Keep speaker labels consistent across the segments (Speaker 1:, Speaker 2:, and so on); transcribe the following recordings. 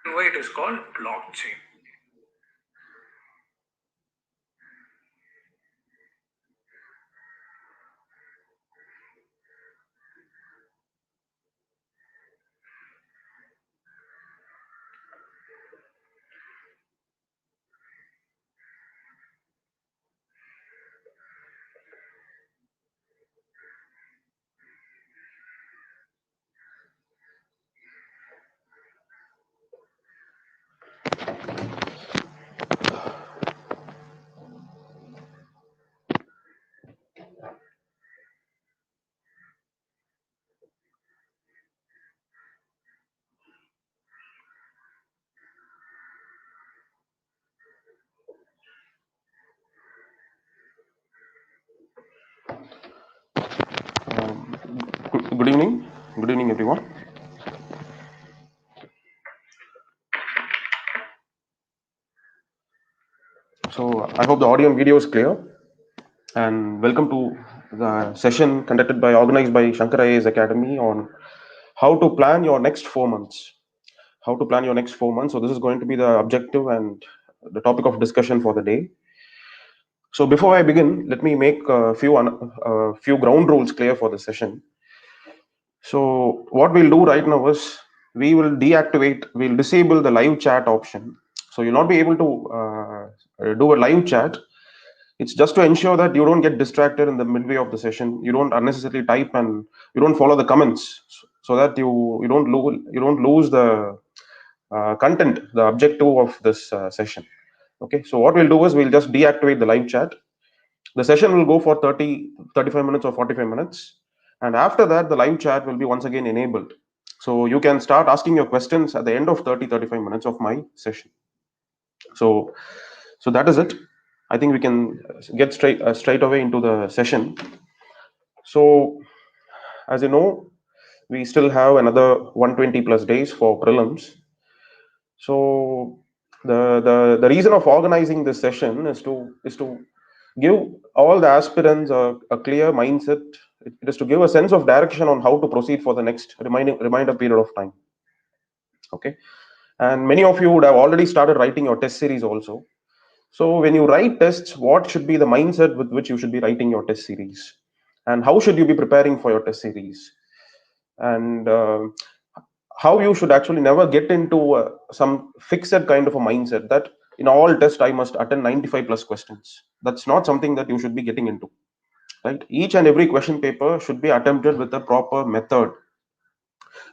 Speaker 1: why it is called blockchain.
Speaker 2: Good evening. Good evening, everyone. So I hope the audio and video is clear. And welcome to the session organized by Shankar Academy on how to plan your next 4 months. How to plan your next 4 months. So this is going to be the objective and the topic of discussion for the day. So before I begin, let me make a few ground rules clear for the session. So what we'll do right now is we'll disable the live chat option. So you'll not be able to do a live chat. It's just to ensure that you don't get distracted in the midway of the session. You don't unnecessarily type and you don't follow the comments, so that you don't lose the content, the objective of this session. Okay. So what we'll do is we'll just deactivate the live chat. The session will go for 35 minutes or 45 minutes. And after that, the live chat will be once again enabled. So you can start asking your questions at the end of 35 minutes of my session. So, so that is it. I think we can get straight away into the session. So, as you know, we still have another 120 plus days for prelims. So the reason of organizing this session is to give all the aspirants a clear mindset. It is to give a sense of direction on how to proceed for the next reminder period of time. Okay, and many of you would have already started writing your test series also. So when you write tests, what should be the mindset with which you should be writing your test series, and how should you be preparing for your test series, and how you should actually never get into some fixed kind of a mindset that in all tests I must attend 95 plus questions. That's not something that you should be getting into, right? Each and every question paper should be attempted with a proper method.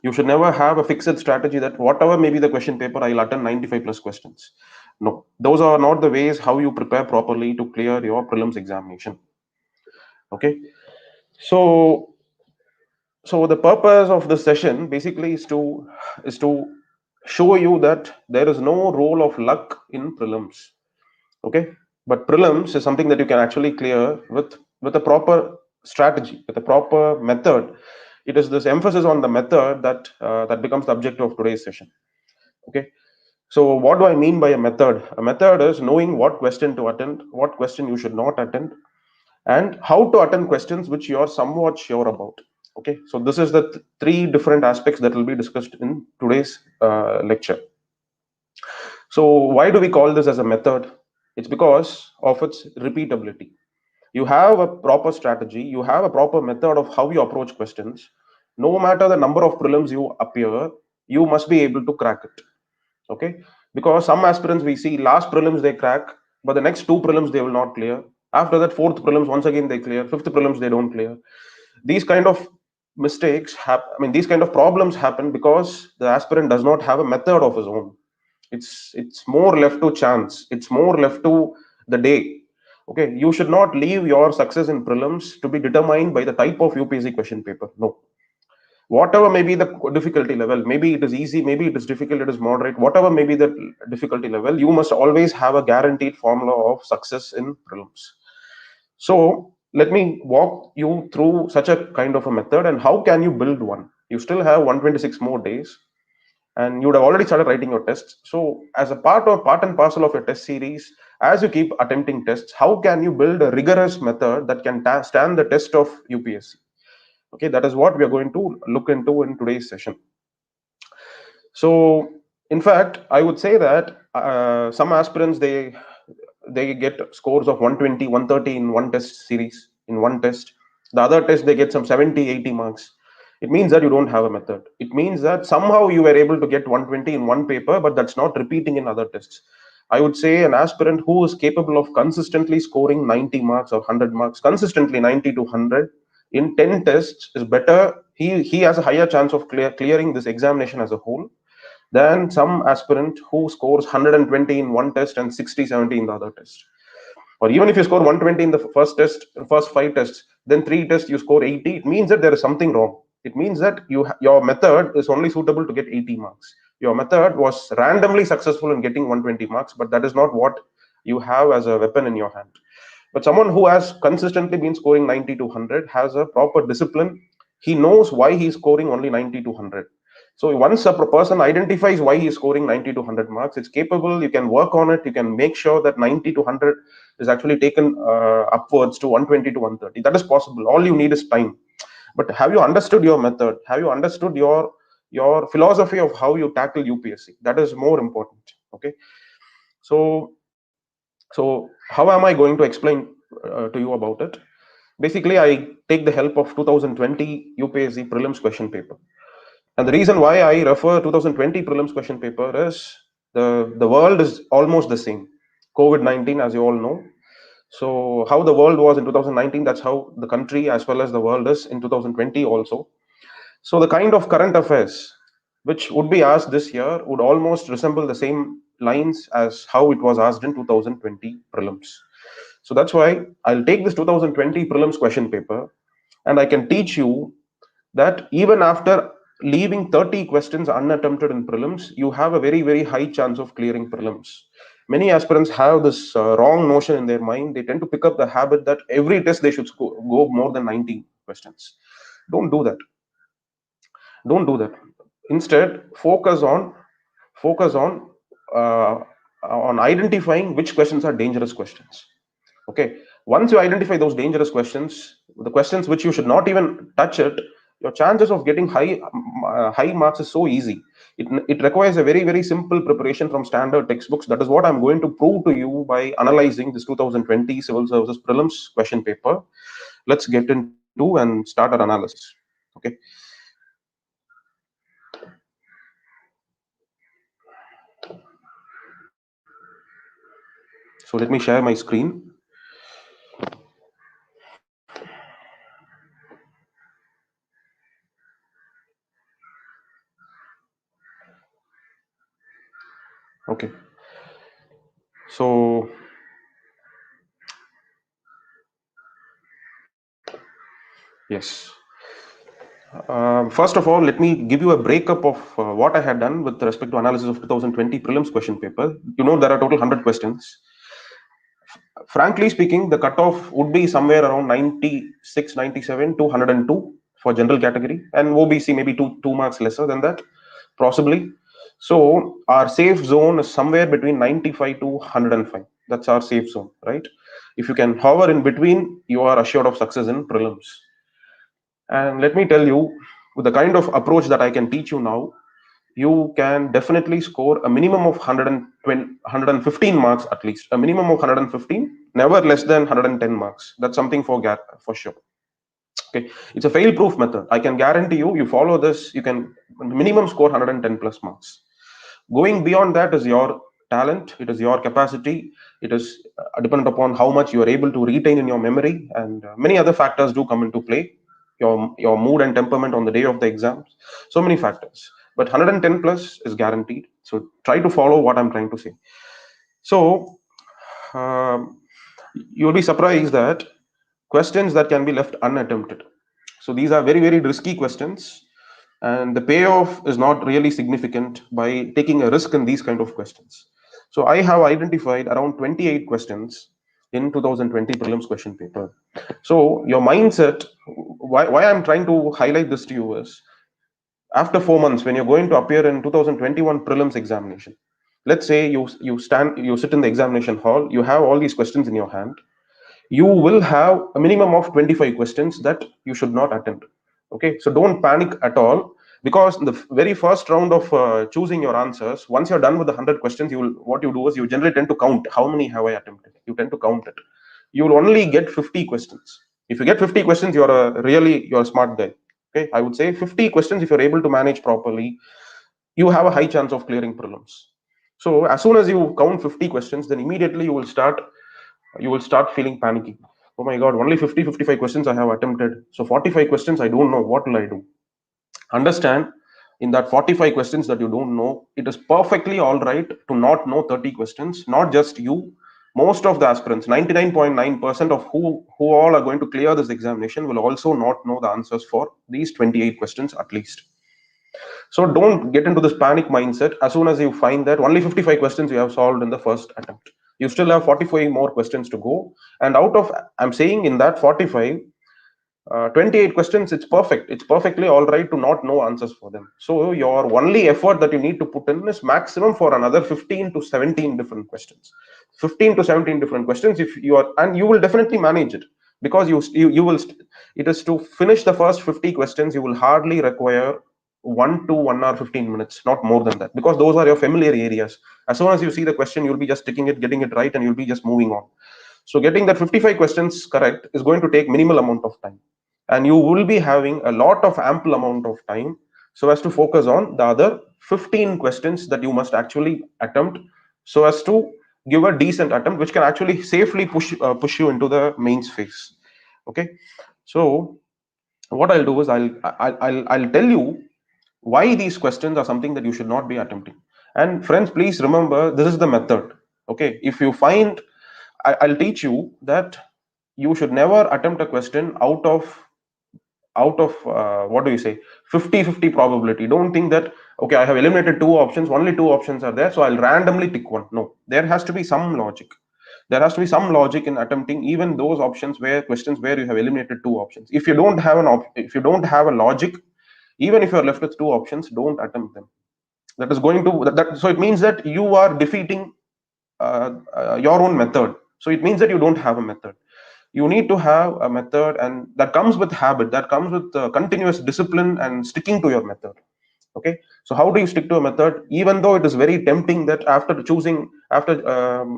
Speaker 2: You should never have a fixed strategy that whatever may be the question paper, I'll attend 95 plus questions. No, those are not the ways how you prepare properly to clear your prelims examination. Okay, so the purpose of this session basically is to show you that there is no role of luck in prelims. Okay, but prelims is something that you can actually clear with a proper strategy, with a proper method. It is this emphasis on the method that becomes the objective of today's session. Okay, so what do I mean by a method? A method is knowing what question to attend, what question you should not attend, and how to attend questions which you are somewhat sure about. Okay, so this is the three different aspects that will be discussed in today's lecture. So why do we call this as a method? It's because of its repeatability. You have a proper strategy, you have a proper method of how you approach questions. No matter the number of prelims you appear, you must be able to crack it. Okay, because some aspirants we see last prelims they crack, but the next two prelims they will not clear. After that, fourth prelims once again they clear, fifth prelims they don't clear. These kind of mistakes happen, I mean these kind of problems happen because the aspirant does not have a method of his own. It's more left to chance, it's more left to the day. Okay, you should not leave your success in prelims to be determined by the type of UPSC question paper. No, whatever may be the difficulty level, maybe it is easy, maybe it is difficult, it is moderate, whatever may be the difficulty level, you must always have a guaranteed formula of success in prelims. So let me walk you through such a kind of a method and how can you build one. You still have 126 more days and you would have already started writing your tests. So as a part and parcel of your test series, as you keep attempting tests, how can you build a rigorous method that can stand the test of UPSC? Okay, that is what we are going to look into in today's session. So In fact, I would say that some aspirants, they get scores of 120, 130 in one test series, in one test. The other test, they get some 70, 80 marks. It means that you don't have a method. It means that somehow you were able to get 120 in one paper, but that's not repeating in other tests. I would say an aspirant who is capable of consistently scoring 90 marks or 100 marks, consistently 90 to 100 in 10 tests is better. He has a higher chance of clearing this examination as a whole than some aspirant who scores 120 in one test and 60, 70 in the other test. Or even if you score 120 in the first test, first 5 tests, then 3 tests you score 80, it means that there is something wrong. It means that your method is only suitable to get 80 marks. Your method was randomly successful in getting 120 marks, but that is not what you have as a weapon in your hand. But someone who has consistently been scoring 90 to 100 has a proper discipline. He knows why he's scoring only 90 to 100. So once a person identifies why he's scoring 90 to 100 marks, it's capable. You can work on it. You can make sure that 90 to 100 is actually taken upwards to 120 to 130. That is possible. All you need is time. But have you understood your method? Have you understood your philosophy of how you tackle UPSC? That is more important. Okay. So how am I going to explain to you about it? Basically, I take the help of 2020 UPSC Prelims question paper. And the reason why I refer 2020 Prelims question paper is the world is almost the same. COVID-19, as you all know. So how the world was in 2019, that's how the country as well as the world is in 2020 also. So the kind of current affairs which would be asked this year would almost resemble the same lines as how it was asked in 2020 prelims. So that's why I'll take this 2020 prelims question paper and I can teach you that even after leaving 30 questions unattempted in prelims, you have a very, very high chance of clearing prelims. Many aspirants have this wrong notion in their mind. They tend to pick up the habit that every test they should go more than 90 questions. Don't do that. Don't do that. Instead, focus uh, on identifying which questions are dangerous questions. Okay, once you identify those dangerous questions, the questions which you should not even touch it, your chances of getting high marks is so easy. It requires a very, very simple preparation from standard textbooks. That is what I'm going to prove to you by analyzing this 2020 civil services prelims question paper. Let's get into and start our analysis. Okay. So let me share my screen. Okay. So yes. First of all, let me give you a breakup of what I had done with respect to analysis of 2020 prelims question paper. You know there are total 100 questions. Frankly speaking, the cutoff would be somewhere around 96, 97 to 102 for general category, and OBC maybe two marks lesser than that, possibly. So our safe zone is somewhere between 95 to 105. That's our safe zone, right? If you can hover in between, you are assured of success in prelims. And let me tell you, with the kind of approach that I can teach you now, you can definitely score a minimum of 120, 115 marks at least. A minimum of 115, never less than 110 marks. That's something for sure. Okay, it's a fail-proof method. I can guarantee you, you follow this, you can minimum score 110 plus marks. Going beyond that is your talent, it is your capacity, it is dependent upon how much you are able to retain in your memory, and many other factors do come into play. Your mood and temperament on the day of the exams, so many factors. But 110 plus is guaranteed. So try to follow what I'm trying to say. So you'll be surprised that questions that can be left unattempted. So these are very, very risky questions, and the payoff is not really significant by taking a risk in these kind of questions. So I have identified around 28 questions in 2020 prelims question paper. So your mindset, why I'm trying to highlight this to you is, after 4 months, when you're going to appear in 2021 prelims examination, let's say you sit in the examination hall, you have all these questions in your hand, you will have a minimum of 25 questions that you should not attempt. Okay, so don't panic at all. because in the very first round of choosing your answers, once you're done with the 100 questions, you will, what you do is you generally tend to count how many have I attempted. You tend to count it. You will only get 50 questions. If you get 50 questions, you're a smart guy. Okay, I would say 50 questions. If you're able to manage properly, you have a high chance of clearing prelims. So as soon as you count 50 questions, then immediately you will start feeling panicky. Oh my god, only 55 questions I have attempted. So 45 questions I don't know. What will I do? Understand, in that 45 questions that you don't know, it is perfectly all right to not know 30 questions. Not just you, most of the aspirants, 99.9% of who all are going to clear this examination will also not know the answers for these 28 questions at least. So don't get into this panic mindset. As soon as you find that only 55 questions you have solved in the first attempt, you still have 45 more questions to go. And out of, I'm saying, in that 45, 28 questions, it's perfect. It's perfectly all right to not know answers for them. So your only effort that you need to put in is maximum for another 15 to 17 different questions. 15 to 17 different questions. If you are, and you will definitely manage it, because you will. It is to finish the first 50 questions. You will hardly require 1 hour 15 minutes, not more than that, because those are your familiar areas. As soon as you see the question, you'll be just ticking it, getting it right, and you'll be just moving on. So getting that 55 questions correct is going to take minimal amount of time, and you will be having a lot of ample amount of time so as to focus on the other 15 questions that you must actually attempt, so as to give a decent attempt which can actually safely push you into the mains phase. Okay, so what I'll do is I'll tell you why these questions are something that you should not be attempting. And friends, please remember, this is the method. Okay, if you find, I'll teach you that you should never attempt a question out of what do you say, 50-50 probability. Don't think that, okay, I have eliminated two options, only two options are there, so I'll randomly pick one. No, there has to be some logic. There has to be some logic in attempting even those options, where questions where you have eliminated two options. If you don't have if you don't have a logic, even if you're left with two options, don't attempt them. That is going to so it means that you are defeating your own method. So it means that you don't have a method. You need to have a method, and that comes with habit, that comes with continuous discipline and sticking to your method. Okay, so how do you stick to a method? Even though it is very tempting that after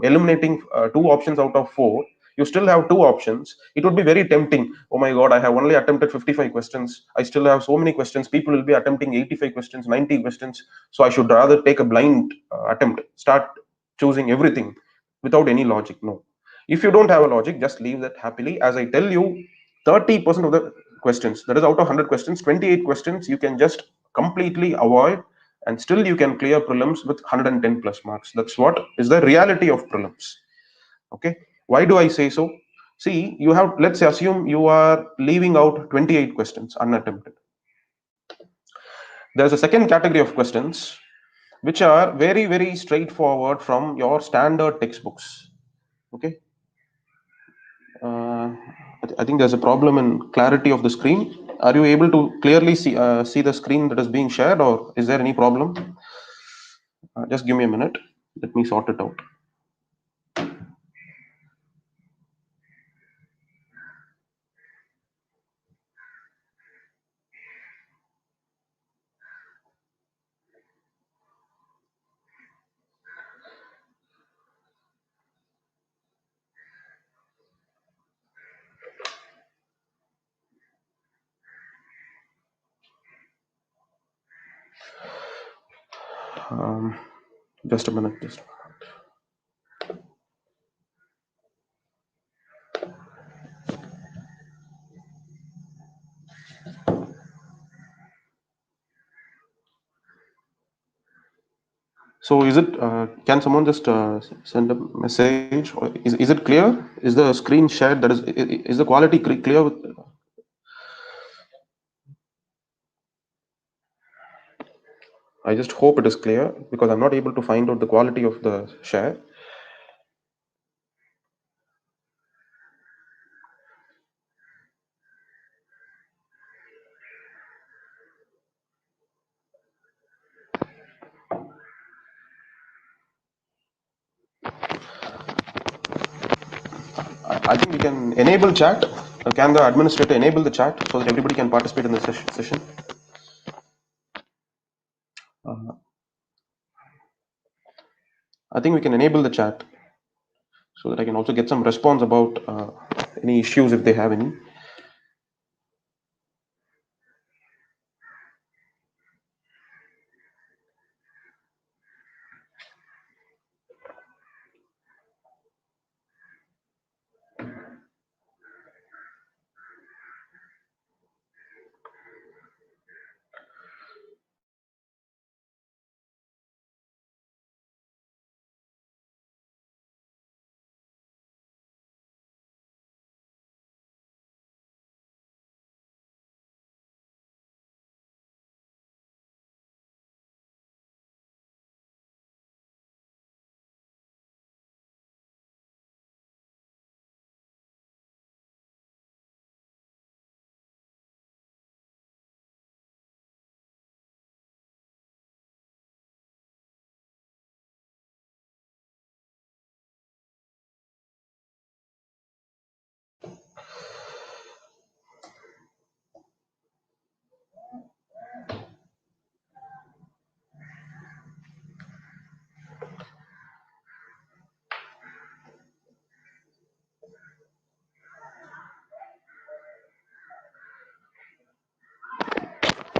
Speaker 2: eliminating two options out of four, you still have two options, it would be very tempting. Oh my god, I have only attempted 55 questions, I still have so many questions, people will be attempting 85 questions, 90 questions, so I should rather take a blind attempt, start choosing everything without any logic. No, if you don't have a logic, just leave that happily. As I tell you, 30% of the questions, that is out of 100 questions, 28 questions you can just completely avoid, and still you can clear prelims with 110 plus marks. That's what is the reality of prelims. Okay, why do I say so? See, you have, let's assume you are leaving out 28 questions unattempted. There's a second category of questions which are very, very straightforward from your standard textbooks. Okay, I think there's a problem in clarity of the screen. Are you able to clearly see the screen that is being shared, or is there any problem? Just give me a minute. Let me sort it out. Um, just a minute. So is it? Can someone just send a message? Or is it clear? Is the screen shared? That is the quality clear? I just hope it is clear, because I'm not able to find out the quality of the share. I think we can enable chat. Can the administrator enable the chat so that everybody can participate in the session? I think we can enable the chat so that I can also get some response about any issues if they have any.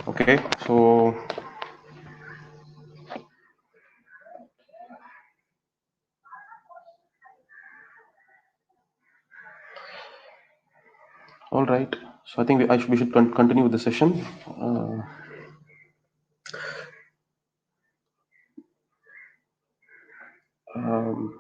Speaker 2: Okay, so all right. So I think we should continue with the session. Um,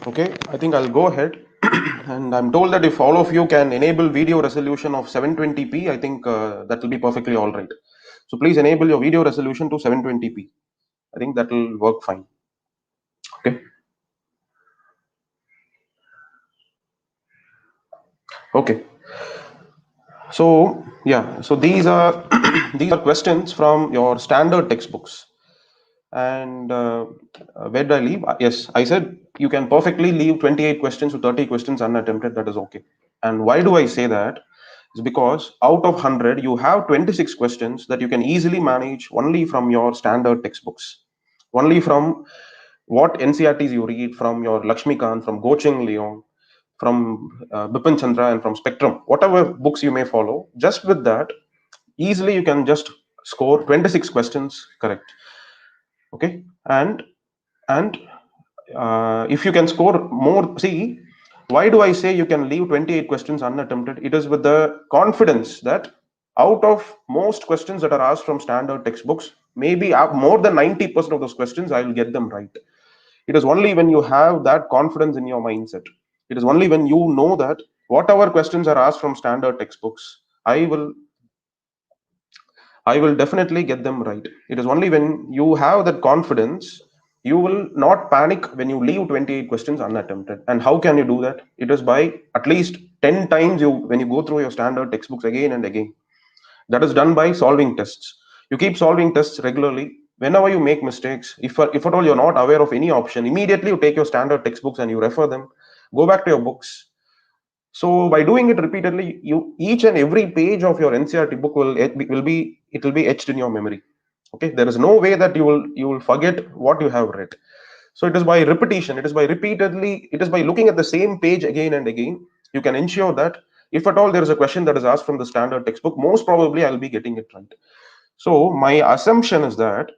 Speaker 2: Okay, I think I'll go ahead. And I'm told that if all of you can enable video resolution of 720p, I think that will be perfectly all right. So please enable your video resolution to 720p. I think that will work fine. Okay. Okay. So yeah, so these are these are questions from your standard textbooks. And where did I leave? Yes, I said you can perfectly leave 28 questions to 30 questions unattempted. That is okay. And why do I say that? It's because out of 100, you have 26 questions that you can easily manage only from your standard textbooks, only from what NCRTs you read, from your Lakshmikant, from Gocheng Leong, from Bipin Chandra, and from Spectrum, whatever books you may follow. Just with that, easily you can just score 26 questions correct. Okay, and if you can score more, see, why do I say you can leave 28 questions unattempted? It is with the confidence that out of most questions that are asked from standard textbooks, maybe more than 90% of those questions I will get them right. It is only when you have that confidence in your mindset, it is only when you know that whatever questions are asked from standard textbooks, I will definitely get them right. It is only when you have that confidence, you will not panic when you leave 28 questions unattempted. And how can you do that? It is by at least 10 times when you go through your standard textbooks again and again. That is done by solving tests. You keep solving tests regularly. Whenever you make mistakes, if at all you're not aware of any option, immediately you take your standard textbooks and you refer them. Go back to your books. So by doing it repeatedly, you each and every page of your NCRT book will be etched in your memory. Okay, there is no way that you will forget what you have read. So it is by repetition, it is by repeatedly, it is by looking at the same page again and again. You can ensure that if at all there is a question that is asked from the standard textbook, most probably I'll be getting it right. So my assumption is that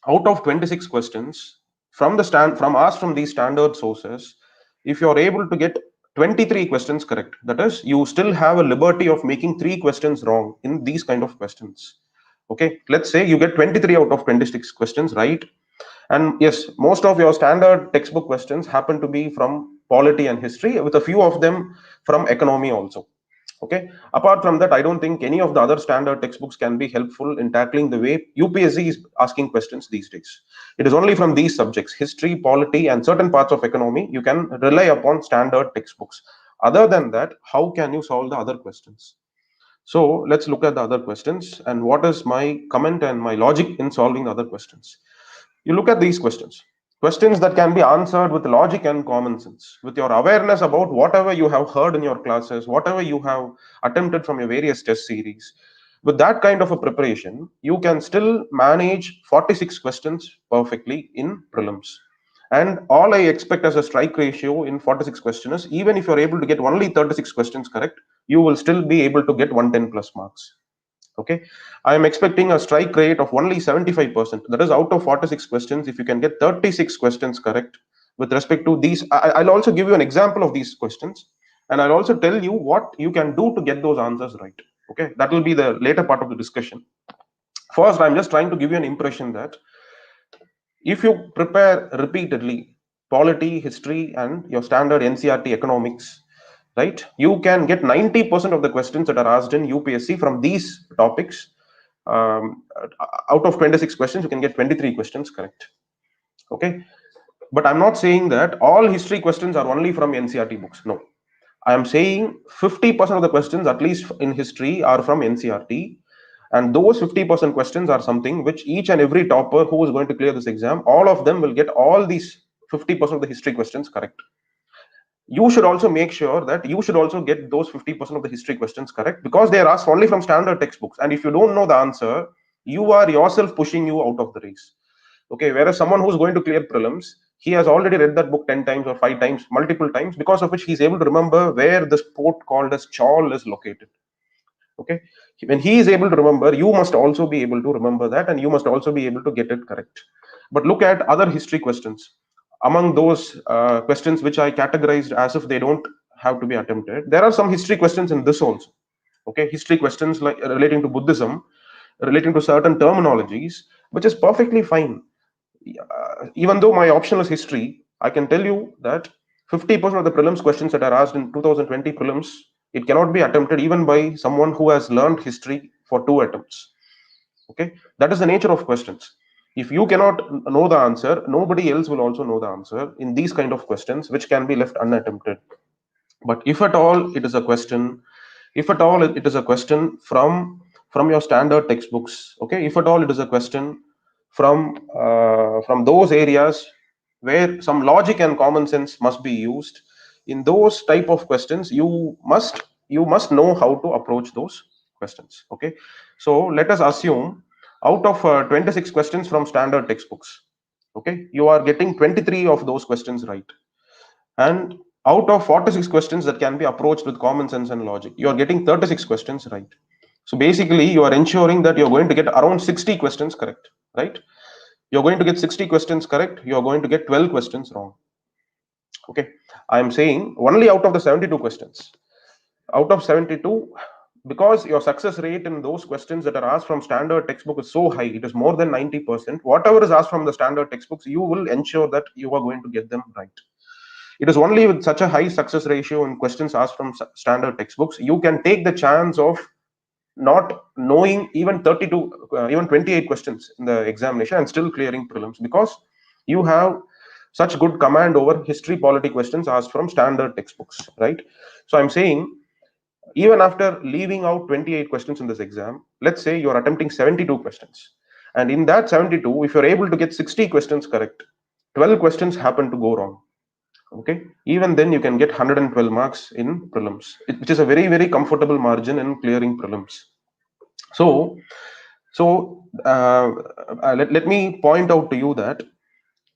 Speaker 2: out of 26 questions from asked from these standard sources, if you are able to get 23 questions correct, that is, you still have a liberty of making 3 questions wrong in these kind of questions. Okay, let's say you get 23 out of 26 questions right, and yes, most of your standard textbook questions happen to be from polity and history, with a few of them from economy also. Okay. Apart from that, I don't think any of the other standard textbooks can be helpful in tackling the way UPSC is asking questions these days. It is only from these subjects, history, polity, and certain parts of economy, you can rely upon standard textbooks. Other than that, how can you solve the other questions? So let's look at the other questions and what is my comment and my logic in solving the other questions. You look at these questions that can be answered with logic and common sense, with your awareness about whatever you have heard in your classes, whatever you have attempted from your various test series. With that kind of a preparation, you can still manage 46 questions perfectly in prelims. And all I expect as a strike ratio in 46 questions, even if you're able to get only 36 questions correct, you will still be able to get 110 plus marks. Okay, I am expecting a strike rate of only 75%. That is, out of 46 questions, if you can get 36 questions correct with respect to these, I'll also give you an example of these questions, and I'll also tell you what you can do to get those answers right. Okay, that will be the later part of the discussion. First, I'm just trying to give you an impression that if you prepare repeatedly polity, history, and your standard NCRT economics, right, you can get 90% of the questions that are asked in UPSC from these topics. Out of 26 questions, you can get 23 questions correct. Okay, but I'm not saying that all history questions are only from NCRT books. No, I am saying 50% of the questions, at least in history, are from NCRT. And those 50% questions are something which each and every topper who is going to clear this exam, all of them will get all these 50% of the history questions correct. You should also make sure that you should also get those 50% of the history questions correct, because they are asked only from standard textbooks. And if you don't know the answer, you are yourself pushing you out of the race. Okay, whereas someone who's going to clear prelims, he has already read that book 10 times or 5 times, multiple times, because of which he's able to remember where the sport called as chawl is located. Okay, when he is able to remember, you must also be able to remember that, and you must also be able to get it correct. But look at other history questions. Among those questions which I categorized as if they don't have to be attempted, there are some history questions in this also. Okay, history questions like relating to Buddhism, relating to certain terminologies, which is perfectly fine. Even though my option is history, I can tell you that 50% of the prelims questions that are asked in 2020 prelims, it cannot be attempted even by someone who has learned history for 2 attempts. Okay, that is the nature of questions. If you cannot know the answer, nobody else will also know the answer in these kind of questions, which can be left unattempted. But if at all it is a question, if at all it is a question from your standard textbooks, okay, if at all it is a question from those areas where some logic and common sense must be used, in those type of questions, you must know how to approach those questions. Okay, so let us assume out of 26 questions from standard textbooks, okay, you are getting 23 of those questions right, and out of 46 questions that can be approached with common sense and logic, you are getting 36 questions right. So basically, you are ensuring that you're going to get around 60 questions correct, right? You're going to get 60 questions correct, you're going to get 12 questions wrong. Okay, I am saying only out of the 72 questions, out of 72, because your success rate in those questions that are asked from standard textbook is so high, it is more than 90%. Whatever is asked from the standard textbooks, you will ensure that you are going to get them right. It is only with such a high success ratio in questions asked from standard textbooks you can take the chance of not knowing even 32, even 28 questions in the examination and still clearing prelims, because you have such good command over history, polity questions asked from standard textbooks, right? So I'm saying, even after leaving out 28 questions in this exam, let's say you're attempting 72 questions, and in that 72, if you're able to get 60 questions correct, 12 questions happen to go wrong. Okay, even then you can get 112 marks in prelims, which is a very, very comfortable margin in clearing prelims. So let me point out to you that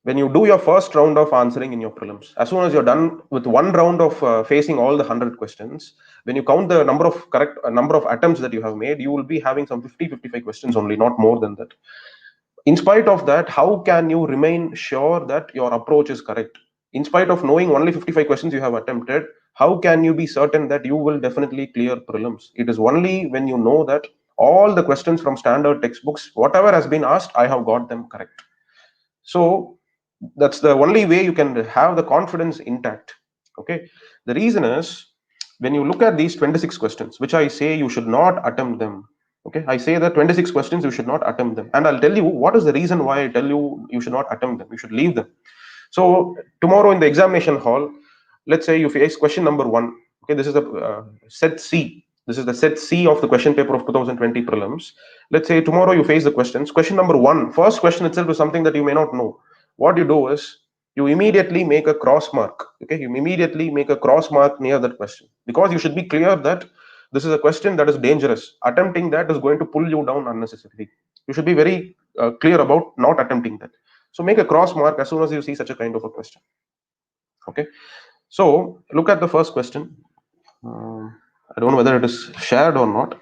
Speaker 2: when you do your first round of answering in your prelims, as soon as you're done with one round of facing all the 100 questions, when you count the number of correct number of attempts that you have made, you will be having some 50-55 questions only, not more than that. In spite of that, how can you remain sure that your approach is correct? In spite of knowing only 55 questions you have attempted, how can you be certain that you will definitely clear prelims? It is only when you know that all the questions from standard textbooks, whatever has been asked, I have got them correct. So that's the only way you can have the confidence intact. Okay. The reason is, when you look at these 26 questions, which I say you should not attempt them. Okay, I say that 26 questions you should not attempt them, and I'll tell you what is the reason why I tell you you should not attempt them. You should leave them. So tomorrow in the examination hall, let's say you face question number one. Okay, this is the set C. This is the set C of the question paper of 2020 prelims. Let's say tomorrow you face the questions. Question number one, first question itself is something that you may not know. What you do is you immediately make a cross mark. Okay, you immediately make a cross mark near that question, because you should be clear that this is a question that is dangerous. Attempting that is going to pull you down unnecessarily. You should be very clear about not attempting that. So make a cross mark as soon as you see such a kind of a question. Okay. So look at the first question. I don't know whether it is shared or not.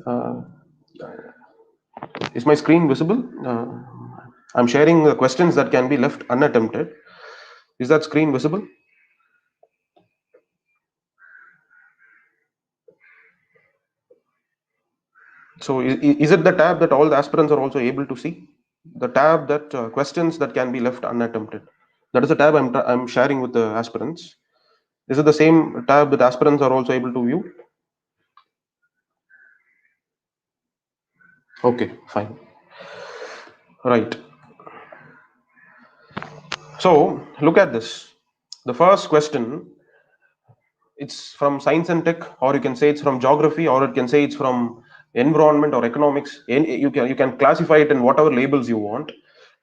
Speaker 2: Uh, is my screen visible? I'm sharing the questions that can be left unattempted. Is that screen visible? So is it the tab that all the aspirants are also able to see? The tab that questions that can be left unattempted. That is the tab I'm sharing with the aspirants. Is it the same tab that aspirants are also able to view? Okay, fine. Right. So look at this. The first question, it's from science and tech, or you can say it's from geography, or it can say it's from environment or economics. You can classify it in whatever labels you want.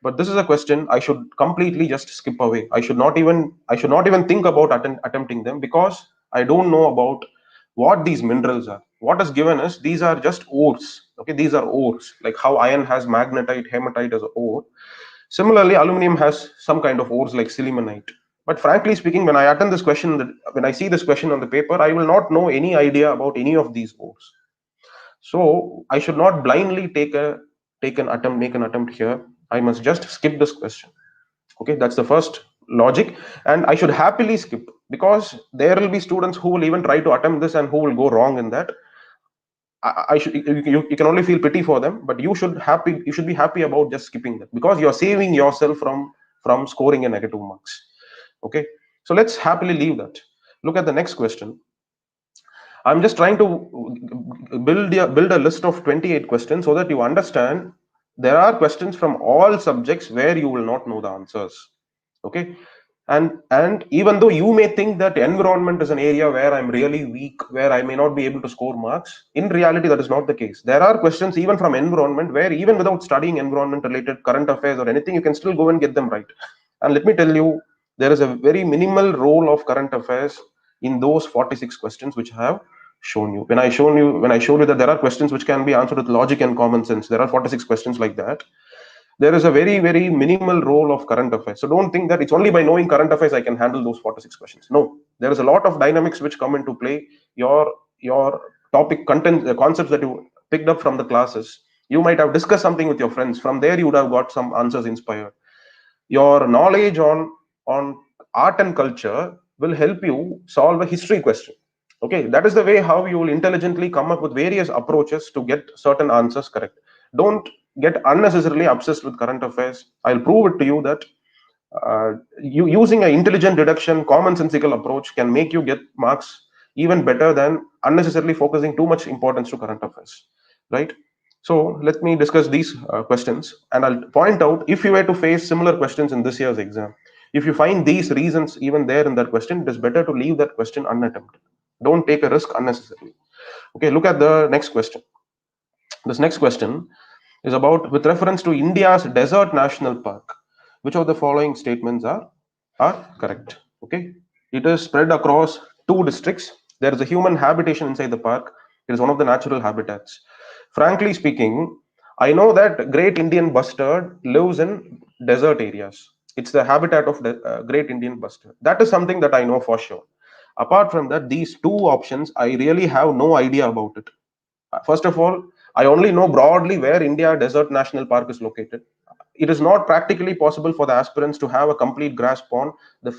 Speaker 2: But this is a question I should completely just skip away. I should not even think about attempting them, because I don't know about what these minerals are. What is given is these are just ores. Okay, these are ores, like how iron has magnetite, hematite as ore. Similarly, aluminum has some kind of ores like silimanite. But frankly speaking, when I attend this question, when I see this question on the paper, I will not know any idea about any of these ores. So I should not blindly make an attempt here. I must just skip this question. Okay, that's the first logic, and I should happily skip, because there will be students who will even try to attempt this and who will go wrong in that. I should you can only feel pity for them, but you should be happy about just skipping that, because you're saving yourself from scoring a negative marks. Okay, so let's happily leave that. Look at the next question. I'm just trying to build a list of 28 questions so that you understand there are questions from all subjects where you will not know the answers. Okay, and even though you may think that environment is an area where I'm really weak, where I may not be able to score marks, in reality that is not the case. There are questions even from environment where, even without studying environment related current affairs or anything, you can still go and get them right. And let me tell you, there is a very minimal role of current affairs in those 46 questions which I have shown you. When I showed you that there are questions which can be answered with logic and common sense, there are 46 questions like that. There is a very, very minimal role of current affairs. So don't think that it's only by knowing current affairs I can handle those 46 questions. No, there is a lot of dynamics which come into play. Your topic content, the concepts that you picked up from the classes, you might have discussed something with your friends. From there, you would have got some answers inspired. Your knowledge on art and culture will help you solve a history question. Okay, that is the way how you will intelligently come up with various approaches to get certain answers correct. Don't get unnecessarily obsessed with current affairs. I'll prove it to you that you using an intelligent deduction commonsensical approach can make you get marks even better than unnecessarily focusing too much importance to current affairs, right? So let me discuss these questions, and I'll point out, if you were to face similar questions in this year's exam, if you find these reasons even there in that question, it is better to leave that question unattempted. Don't take a risk unnecessarily. Okay, look at the next question. This next question is about, with reference to India's desert national park, which of the following statements are correct? Okay, it is spread across 2 districts. There is a human habitation inside the park. It is one of the natural habitats. Frankly speaking, I know that great Indian bustard lives in desert areas. It's the habitat of the great Indian bustard. That is something that I know for sure. Apart from that, these two options, I really have no idea about it. First of all, I only know broadly where India Desert National Park is located. It is not practically possible for the aspirants to have a complete grasp on the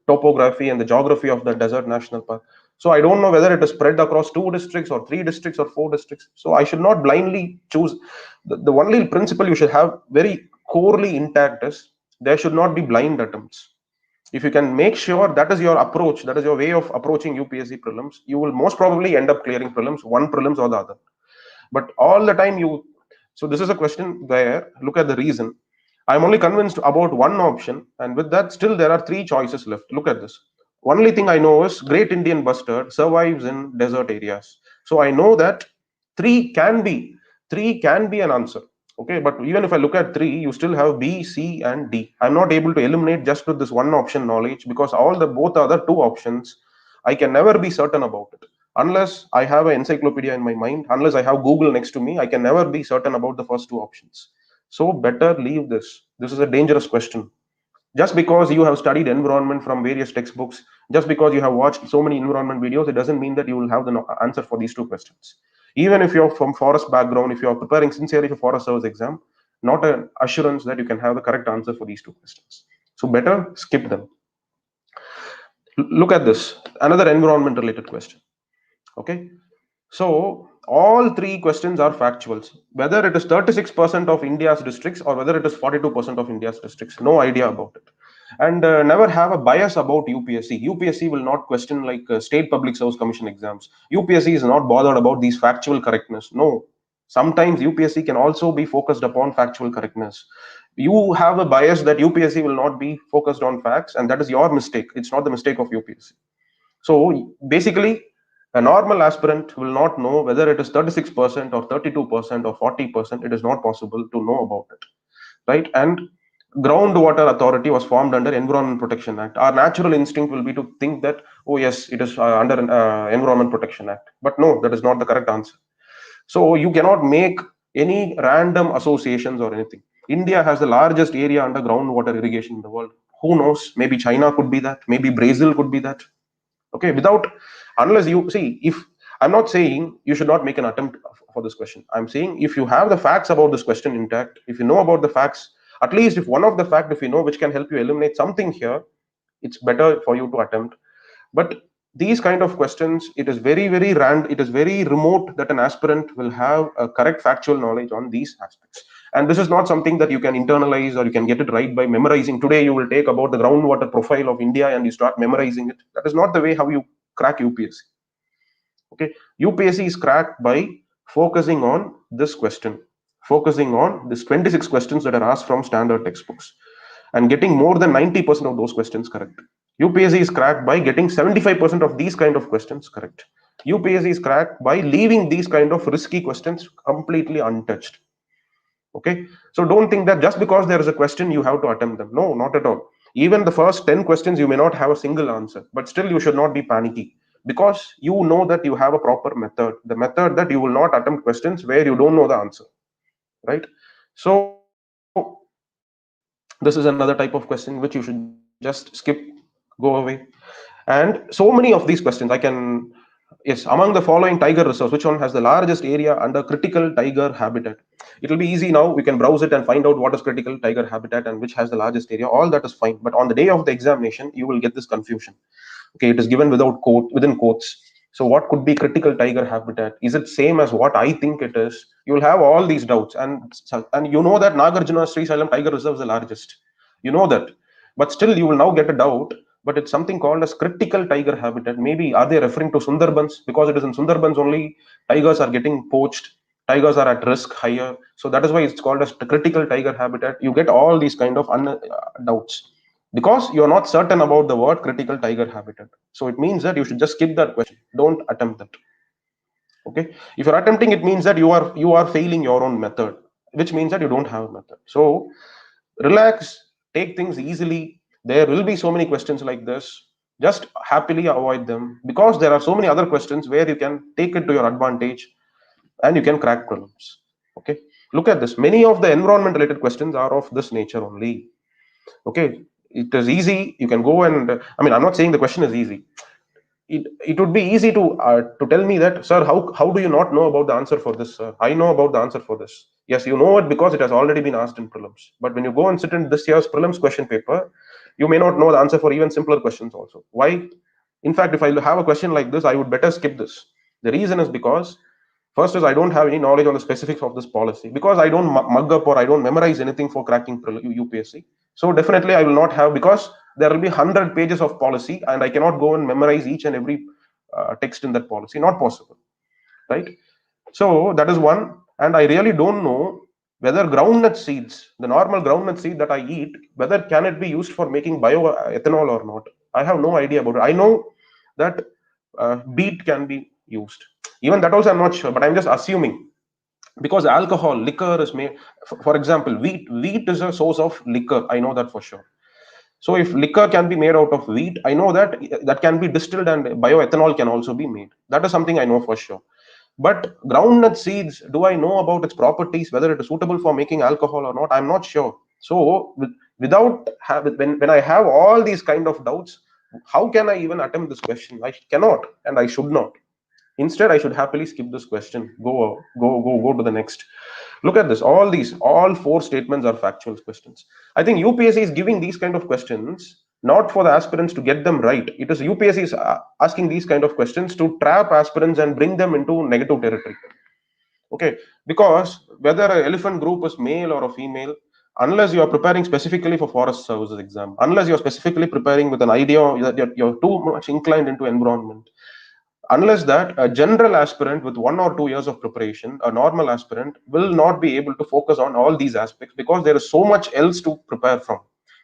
Speaker 2: topography and the geography of the Desert National Park. So I don't know whether it is spread across 2 districts or 3 districts or 4 districts. So I should not blindly choose. The only principle you should have very corely intact is there should not be blind attempts. If you can make sure that is your approach, that is your way of approaching UPSC prelims, you will most probably end up clearing prelims, one prelims or the other. But all the time you, so this is a question where look at the reason. I'm only convinced about one option, and with that, still there are three choices left. Look at this. Only thing I know is Great Indian Bustard survives in desert areas. So I know that three can be three can be an answer. Okay, but even if I look at three, you still have B, C, and D. I'm not able to eliminate just with this one option knowledge because all the both other two options, I can never be certain about it. Unless I have an encyclopedia in my mind, unless I have Google next to me, I can never be certain about the first two options. So better leave this. This is a dangerous question. Just because you have studied environment from various textbooks, just because you have watched so many environment videos, it doesn't mean that you will have the answer for these two questions. Even if you're from forest background, if you're preparing sincerely for forest service exam, not an assurance that you can have the correct answer for these two questions. So better skip them. Look at this, another environment related question. Okay, so all three questions are factuals. Whether it is 36% of India's districts or whether it is 42% of India's districts, no idea about it. And never have a bias about UPSC. UPSC will not question like state public service commission exams. UPSC is not bothered about these factual correctness. No, sometimes UPSC can also be focused upon factual correctness. You have a bias that UPSC will not be focused on facts, and that is your mistake. It's not the mistake of UPSC. So basically, a normal aspirant will not know whether it is 36% or 32% or 40%. It is not possible to know about it, right? And groundwater authority was formed under Environment Protection Act. Our natural instinct will be to think that, oh yes, it is under Environment Protection Act. But no, that is not the correct answer. So you cannot make any random associations or anything. India has the largest area under groundwater irrigation in the world. Who knows? Maybe China could be that. Maybe Brazil could be that. Okay, without, unless you see, if I'm not saying you should not make an attempt for this question. I'm saying if you have the facts about this question intact, if you know about the facts, at least if one of the fact, if you know, which can help you eliminate something here, it's better for you to attempt. But these kind of questions, it is very random, it is very remote that an aspirant will have a correct factual knowledge on these aspects. And this is not something that you can internalize or you can get it right by memorizing. Today you will take about the groundwater profile of India and you start memorizing it. That is not the way how you crack UPSC. Okay, UPSC is cracked by focusing on this question, focusing on this 26 questions that are asked from standard textbooks and getting more than 90% of those questions correct. UPSC is cracked by getting 75% of these kind of questions correct. UPSC is cracked by leaving these kind of risky questions completely untouched. Okay, so don't think that just because there is a question you have to attempt them. No, not at all. Even the first 10 questions you may not have a single answer, but still you should not be panicky because you know that you have a proper method, the method that you will not attempt questions where you don't know the answer, right? So this is another type of question which you should just skip, go away. And so many of these questions I can, yes, among the following tiger reserves, which one has the largest area under critical tiger habitat? It will be easy now. We can browse it and find out what is critical tiger habitat and which has the largest area. All that is fine. But on the day of the examination, you will get this confusion. Okay, it is given without quote, within quotes. So what could be critical tiger habitat? Is it same as what I think it is? You will have all these doubts. And you know that Nagarjuna Sri Salem Tiger Reserve is the largest. You know that. But still you will now get a doubt. But it's something called as critical tiger habitat. Maybe are they referring to Sundarbans? Because it is in Sundarbans only tigers are getting poached, tigers are at risk higher. So that is why it's called as critical tiger habitat. You get all these kind of doubts because you're not certain about the word critical tiger habitat. So it means that you should just skip that question. Don't attempt that. Okay, if you're attempting, it means that you are failing your own method, which means that you don't have a method. So relax, take things easily. There will be so many questions like this. Just happily avoid them because there are so many other questions where you can take it to your advantage and you can crack problems. Okay, look at this. Many of the environment related questions are of this nature only. Okay, it is easy. You can go and I mean, I'm not saying the question is easy. It would be easy to tell me that, sir, how do you not know about the answer for this, sir? I know about the answer for this. Yes, you know it because it has already been asked in prelims. But when you go and sit in this year's prelims question paper, you may not know the answer for even simpler questions also. Why? In fact, if I have a question like this, I would better skip this. The reason is because first is I don't have any knowledge on the specifics of this policy, because I don't mug up or I don't memorize anything for cracking UPSC. So definitely I will not have, because there will be 100 pages of policy and I cannot go and memorize each and every text in that policy. Not possible, right? So that is one. And I really don't know whether groundnut seeds, the normal groundnut seed that I eat, whether can it be used for making bioethanol or not. I have no idea about it. I know that beet can be used. Even that also I'm not sure, but I'm just assuming, because alcohol, liquor is made. For example, wheat is a source of liquor. I know that for sure. So if liquor can be made out of wheat, I know that that can be distilled and bioethanol can also be made. That is something I know for sure. But groundnut seeds, do I know about its properties, whether it is suitable for making alcohol or not? I'm not sure. So when I have all these kind of doubts, how can I even attempt this question? I cannot and I should not. Instead, I should happily skip this question. Go to the next. Look at this. All four statements are factual questions. I think UPSC is giving these kind of questions not for the aspirants to get them right. It is UPSC is asking these kind of questions to trap aspirants and bring them into negative territory. Okay, because whether an elephant group is male or a female, unless you are preparing specifically for forest services exam, unless you are specifically preparing with an idea that you're too much inclined into environment, unless that, a general aspirant with 1 or 2 years of preparation, a normal aspirant will not be able to focus on all these aspects, because there is so much else to prepare from.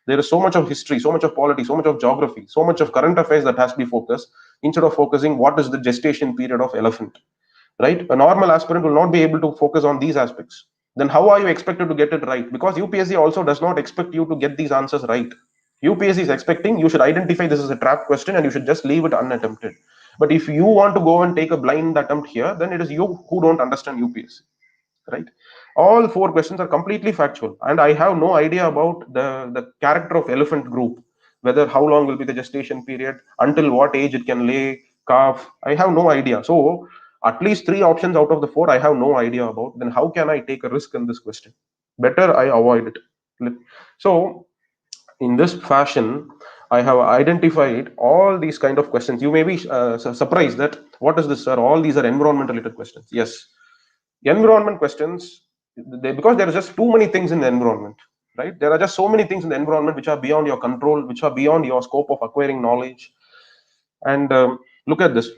Speaker 2: There is so much of history, so much of polity, so much of geography, so much of current affairs that has to be focused, instead of focusing what is the gestation period of elephant, right? A normal aspirant will not be able to focus on these aspects. Then how are you expected to get it right? Because UPSC also does not expect you to get these answers right. UPSC is expecting you should identify this as a trap question and you should just leave it unattempted. But if you want to go and take a blind attempt here, then it is you who don't understand UPSC, right? All four questions are completely factual, and I have no idea about the character of elephant group, whether how long will be the gestation period, until what age it can lay calf. I have no idea. So at least three options out of the four I have no idea about. Then how can I take a risk in this question? Better I avoid it. So in this fashion, I have identified all these kind of questions. You may be surprised that what is this, sir? All these are environment related questions. Yes, environment questions, because there are just too many things in the environment, right? There are just so many things in the environment which are beyond your control, which are beyond your scope of acquiring knowledge. And look at this.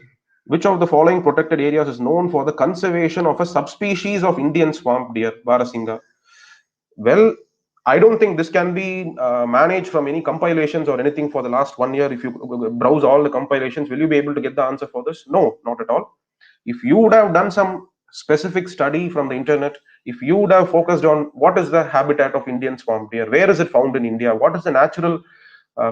Speaker 2: Which of the following protected areas is known for the conservation of a subspecies of Indian swamp deer, Barasinga? Well, I don't think this can be managed from any compilations or anything for the last 1 year. If you browse all the compilations, will you be able to get the answer for this? No, not at all. If you would have done some specific study from the internet, if you would have focused on what is the habitat of Indian swamp deer, where is it found in India, what is the natural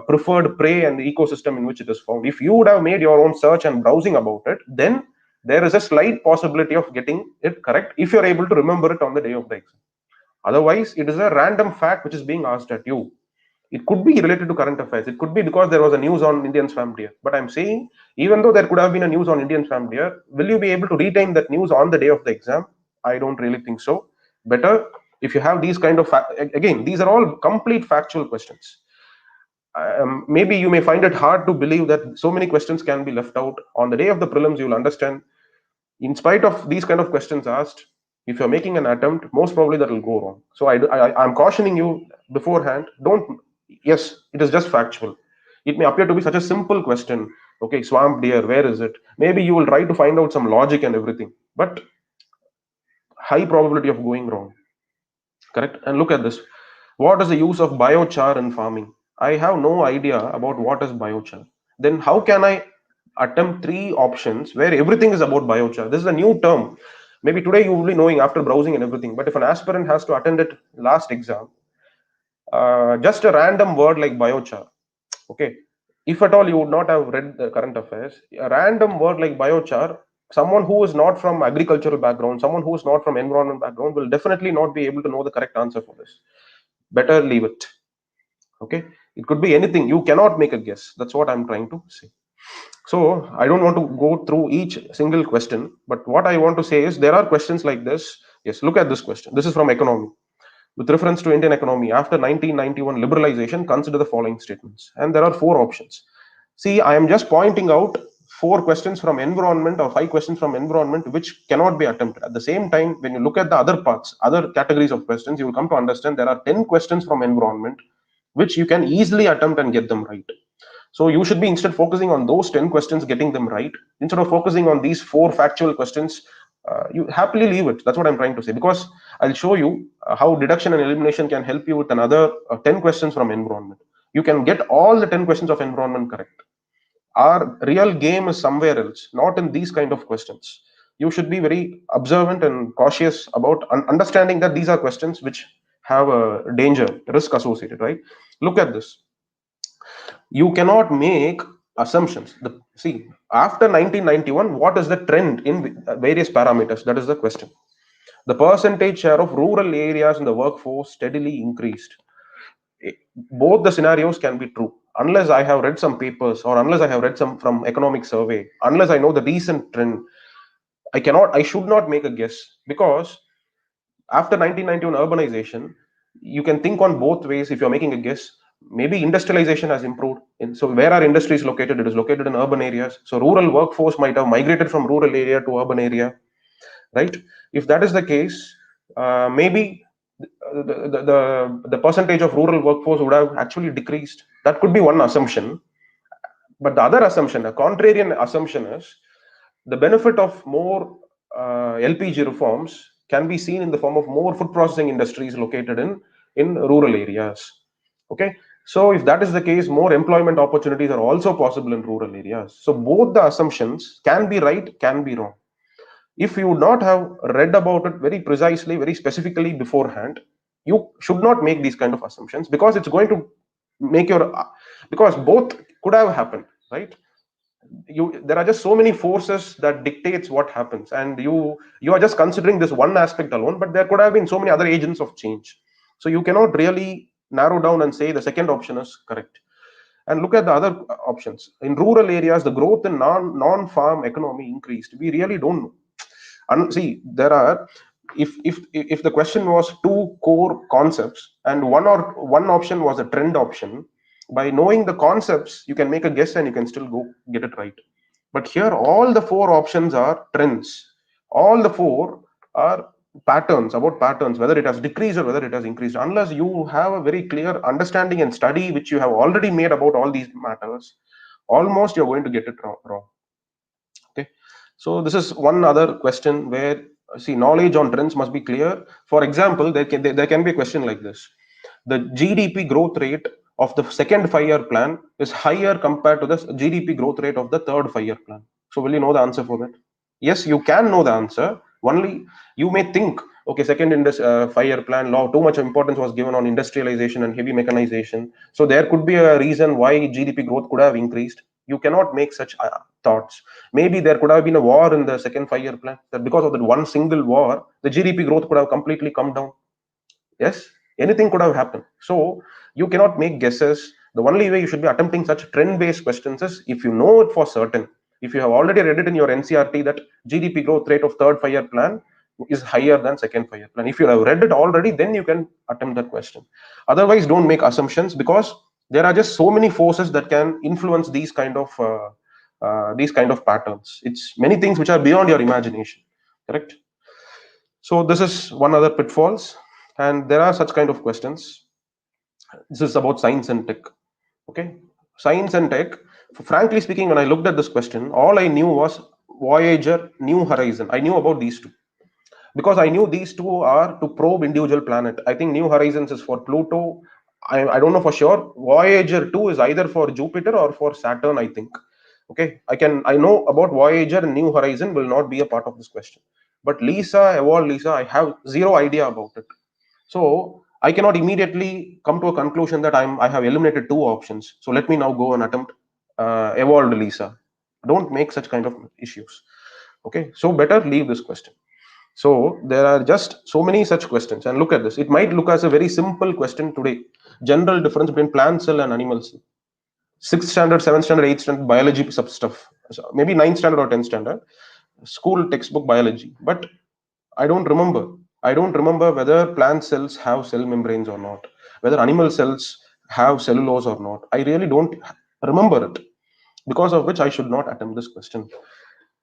Speaker 2: preferred prey and the ecosystem in which it is found, if you would have made your own search and browsing about it, then there is a slight possibility of getting it correct if you're able to remember it on the day of the exam. Otherwise, it is a random fact which is being asked at you. It could be related to current affairs. It could be because there was a news on Indian swamp deer. But I'm saying, even though there could have been a news on Indian swamp deer, will you be able to retain that news on the day of the exam? I don't really think so. Better if you have these kind of again, these are all complete factual questions. Maybe you may find it hard to believe that so many questions can be left out. On the day of the prelims, you will understand, in spite of these kind of questions asked, if you're making an attempt, most probably that will go wrong. So I'm cautioning you beforehand. Don't. Yes, it is just factual. It may appear to be such a simple question. Okay, swamp deer, where is it? Maybe you will try to find out some logic and everything, but high probability of going wrong. Correct. And look at this. What is the use of biochar in farming? I have no idea about what is biochar. Then how can I attempt three options where everything is about biochar? This is a new term. Maybe today you will be knowing after browsing and everything. But if an aspirant has to attend it last exam, just a random word like biochar, okay, if at all you would not have read the current affairs, a random word like biochar, someone who is not from agricultural background, someone who is not from environment background will definitely not be able to know the correct answer for this. Better leave it. Okay, it could be anything. You cannot make a guess. That's what I'm trying to say. So I don't want to go through each single question, but what I want to say is there are questions like this. Yes, look at this question. This is from economy. With reference to Indian economy, after 1991 liberalization, consider the following statements. And there are four options. See, I am just pointing out four questions from environment or five questions from environment which cannot be attempted. At the same time, when you look at the other parts, other categories of questions, you will come to understand there are 10 questions from environment which you can easily attempt and get them right. So you should be instead focusing on those 10 questions, getting them right, instead of focusing on these four factual questions. You happily leave it. That's what I'm trying to say. Because I'll show you how deduction and elimination can help you with another 10 questions from environment. You can get all the 10 questions of environment correct. Our real game is somewhere else, not in these kind of questions. You should be very observant and cautious about understanding that these are questions which have a danger, risk associated, right? Look at this. You cannot make assumptions. See, after 1991, what is the trend in various parameters? That is the question. The percentage share of rural areas in the workforce steadily increased. Both the scenarios can be true unless I have read some papers or unless I have read some from economic survey, unless I know the recent trend. I should not make a guess, because after 1991 urbanization, you can think on both ways. If you're making a guess, maybe industrialization has improved, and so where are industries located? It is located in urban areas, so rural workforce might have migrated from rural area to urban area, right? If that is the case, maybe the percentage of rural workforce would have actually decreased. That could be one assumption. But the other assumption, a contrarian assumption, is the benefit of more LPG reforms can be seen in the form of more food processing industries located in rural areas. Okay, so if that is the case, more employment opportunities are also possible in rural areas. So both the assumptions can be right, can be wrong. If you would not have read about it very precisely, very specifically beforehand, you should not make these kind of assumptions, because it's going to make your because both could have happened, right? There are just so many forces that dictates what happens, and you are just considering this one aspect alone, but there could have been so many other agents of change. So you cannot really narrow down and say the second option is correct. And look at the other options. In rural areas, the growth in non-farm economy increased. We really don't know. And see, there are, if the question was two core concepts and one option was a trend option, by knowing the concepts you can make a guess and you can still go get it right. But here all the four options are trends. All the four are patterns, about patterns, whether it has decreased or whether it has increased. Unless you have a very clear understanding and study which you have already made about all these matters, almost you're going to get it wrong. Okay, so this is one other question where, see, knowledge on trends must be clear. For example, there can be a question like this: the GDP growth rate of the second 5-year plan is higher compared to the GDP growth rate of the third 5-year plan. So will you know the answer for that? Yes, you can know the answer. Only you may think, okay, second 5-year plan law, too much importance was given on industrialization and heavy mechanization, so there could be a reason why GDP growth could have increased. You cannot make such thoughts. Maybe there could have been a war in the second 5-year plan, that because of that one single war, the GDP growth could have completely come down. Yes, anything could have happened. So you cannot make guesses. The only way you should be attempting such trend-based questions is if you know it for certain. If you have already read it in your Ncrt that GDP growth rate of third 5-year plan is higher than second 5-year plan, if you have read it already, then you can attempt that question. Otherwise, don't make assumptions, because there are just so many forces that can influence these kind of patterns. It's many things which are beyond your imagination. Correct. So this is one other pitfalls, and there are such kind of questions. This is about science and tech. Okay, science and tech. Frankly speaking, when I looked at this question, all I knew was Voyager, New Horizon. I knew about these two because I knew these two are to probe individual planet. I think New Horizons is for Pluto. I don't know for sure. Voyager 2 is either for Jupiter or for Saturn, I think. Okay, I know about Voyager and New Horizon will not be a part of this question. But Lisa, Evolve Lisa, I have zero idea about it. So I cannot immediately come to a conclusion that I have eliminated two options. So let me now go and attempt Evolved Lisa. Don't make such kind of issues. Okay, so better leave this question. So there are just so many such questions. And look at this. It might look as a very simple question today. General difference between plant cell and animal cell. Sixth standard, seventh standard, eighth standard biology sub stuff. So maybe ninth standard or tenth standard school textbook biology. But I don't remember. I don't remember whether plant cells have cell membranes or not, whether animal cells have cellulose or not. I really don't remember it, because of which I should not attempt this question.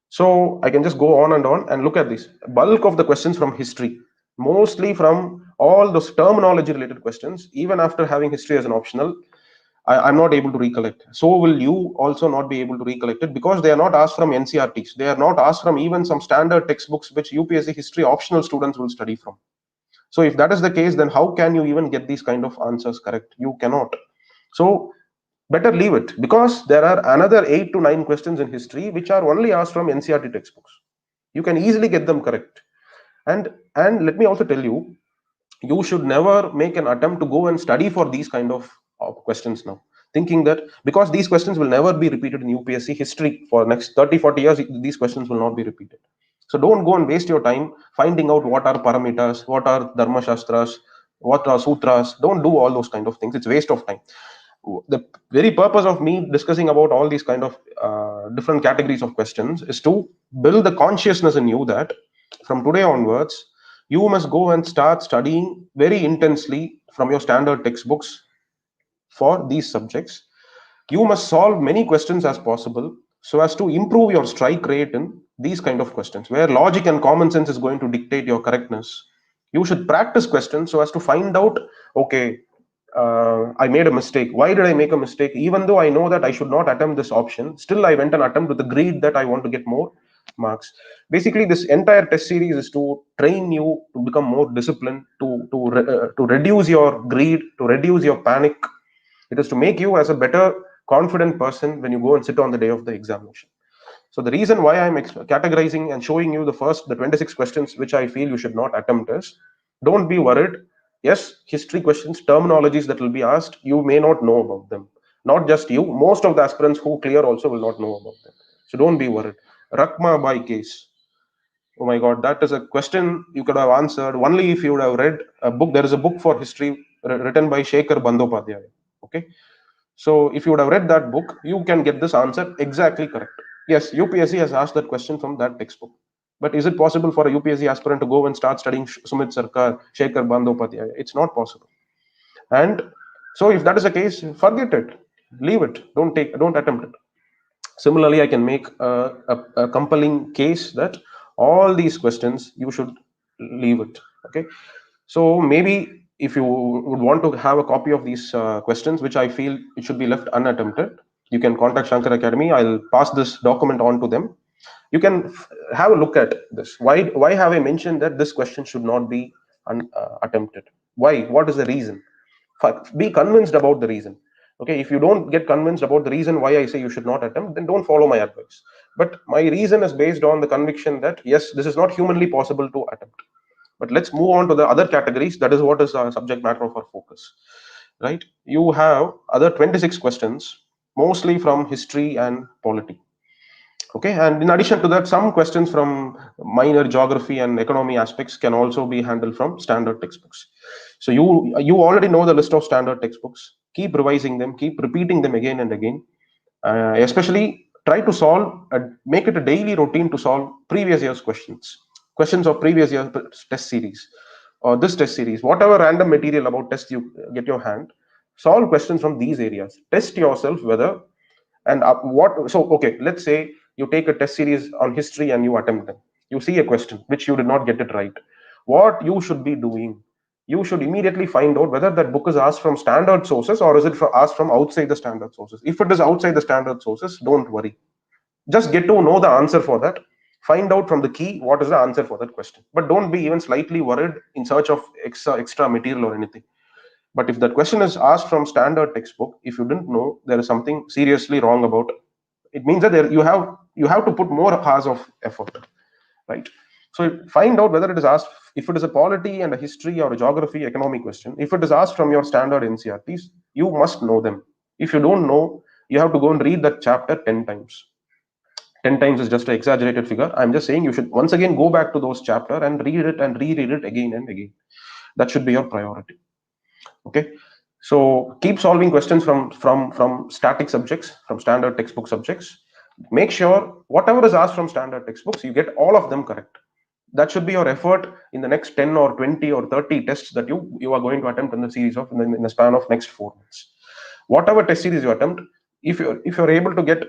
Speaker 2: So I can just go on and look at this. Bulk of the questions from history, mostly from all those terminology related questions, even after having history as an optional, I'm not able to recollect. So will you also not be able to recollect it, because they are not asked from NCRTs. They are not asked from even some standard textbooks which UPSC history optional students will study from. So if that is the case, then how can you even get these kind of answers correct? You cannot. So better leave it, because there are another 8 to 9 questions in history which are only asked from NCRT textbooks. You can easily get them correct. And let me also tell you, you should never make an attempt to go and study for these kind of questions now, thinking that because these questions will never be repeated in UPSC history for next 30 40 years, these questions will not be repeated. So don't go and waste your time finding out what are paramitas, what are dharma shastras, what are sutras. Don't do all those kind of things. It's waste of time. The very purpose of me discussing about all these kind of different categories of questions is to build the consciousness in you that from today onwards you must go and start studying very intensely from your standard textbooks for these subjects. You must solve many questions as possible so as to improve your strike rate in these kind of questions where logic and common sense is going to dictate your correctness. You should practice questions so as to find out, okay, I made a mistake. Why did I make a mistake? Even though I know that I should not attempt this option, still I went and attempt with the greed that I want to get more marks. Basically, this entire test series is to train you to become more disciplined, to reduce your greed, to reduce your panic. It is to make you as a better, confident person when you go and sit on the day of the examination. So the reason why I'm categorizing and showing you the 26 questions which I feel you should not attempt is, don't be worried. Yes, history questions, terminologies that will be asked, you may not know about them. Not just you, most of the aspirants who clear also will not know about them. So don't be worried. Rakma by case. Oh my God, that is a question you could have answered only if you would have read a book. There is a book for history written by Shankar Bandyopadhyay. Okay, so if you would have read that book, you can get this answer exactly correct. Yes, UPSC has asked that question from that textbook. But is it possible for a UPSC aspirant to go and start studying Sumit Sarkar, Shankar Bandyopadhyay? It's not possible. And so if that is the case, forget it. Leave it. Don't attempt it. Similarly, I can make a compelling case that all these questions you should leave it. Okay, so maybe if you would want to have a copy of these questions, which I feel it should be left unattempted, you can contact Shankar Academy. I'll pass this document on to them. You can have a look at this. Why have I mentioned that this question should not be attempted? Why? What is the reason? Be convinced about the reason. Okay, if you don't get convinced about the reason why I say you should not attempt, then don't follow my advice. But my reason is based on the conviction that yes, this is not humanly possible to attempt. But let's move on to the other categories. That is what is our subject matter of our focus, right? You have other 26 questions, mostly from history and polity. Okay, and in addition to that, some questions from minor geography and economy aspects can also be handled from standard textbooks. So you already know the list of standard textbooks. Keep revising them, keep repeating them again and again. Especially try to make it a daily routine to solve previous year's questions of previous year's test series or this test series, whatever random material about test you get your hand. Solve questions from these areas. Test yourself whether and what. So okay, let's say you take a test series on history and you attempt them. You see a question which you did not get it right. What you should be doing, you should immediately find out whether that book is asked from standard sources or is it asked from outside the standard sources. If it is outside the standard sources, don't worry, just get to know the answer for that. Find out from the key what is the answer for that question, but don't be even slightly worried in search of extra material or anything. But if that question is asked from standard textbook, if you didn't know, there is something seriously wrong about it. It means that you have to put more hours of effort, right? So find out whether it is asked, if it is a polity and a history or a geography economic question, if it is asked from your standard NCRTs, you must know them. If you don't know, you have to go and read that chapter 10 times. 10 times is just an exaggerated figure. I'm just saying you should once again go back to those chapter and read it and reread it again and again. That should be your priority. Okay, so keep solving questions from static subjects, from standard textbook subjects. Make sure whatever is asked from standard textbooks, you get all of them correct. That should be your effort in the next 10 or 20 or 30 tests that you are going to attempt in the series of in the span of next 4 months. Whatever test series you attempt, if you're able to get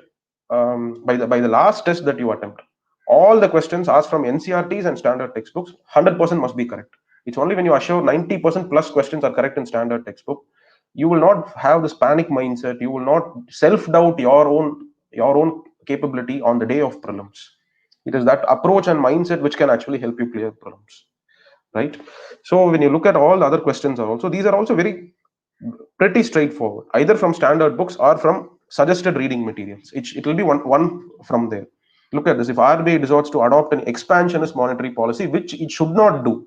Speaker 2: by the last test that you attempt, all the questions asked from ncrts and standard textbooks 100% must be correct. It's only when you assure 90% plus questions are correct in standard textbook, you will not have this panic mindset, you will not self doubt your own capability on the day of prelims. It is that approach and mindset which can actually help you clear prelims, right? So when you look at all the other questions are also, these are also very pretty straightforward, either from standard books or from suggested reading materials. It will be one from there. Look at this. If RBI resorts to adopt an expansionist monetary policy, which it should not do.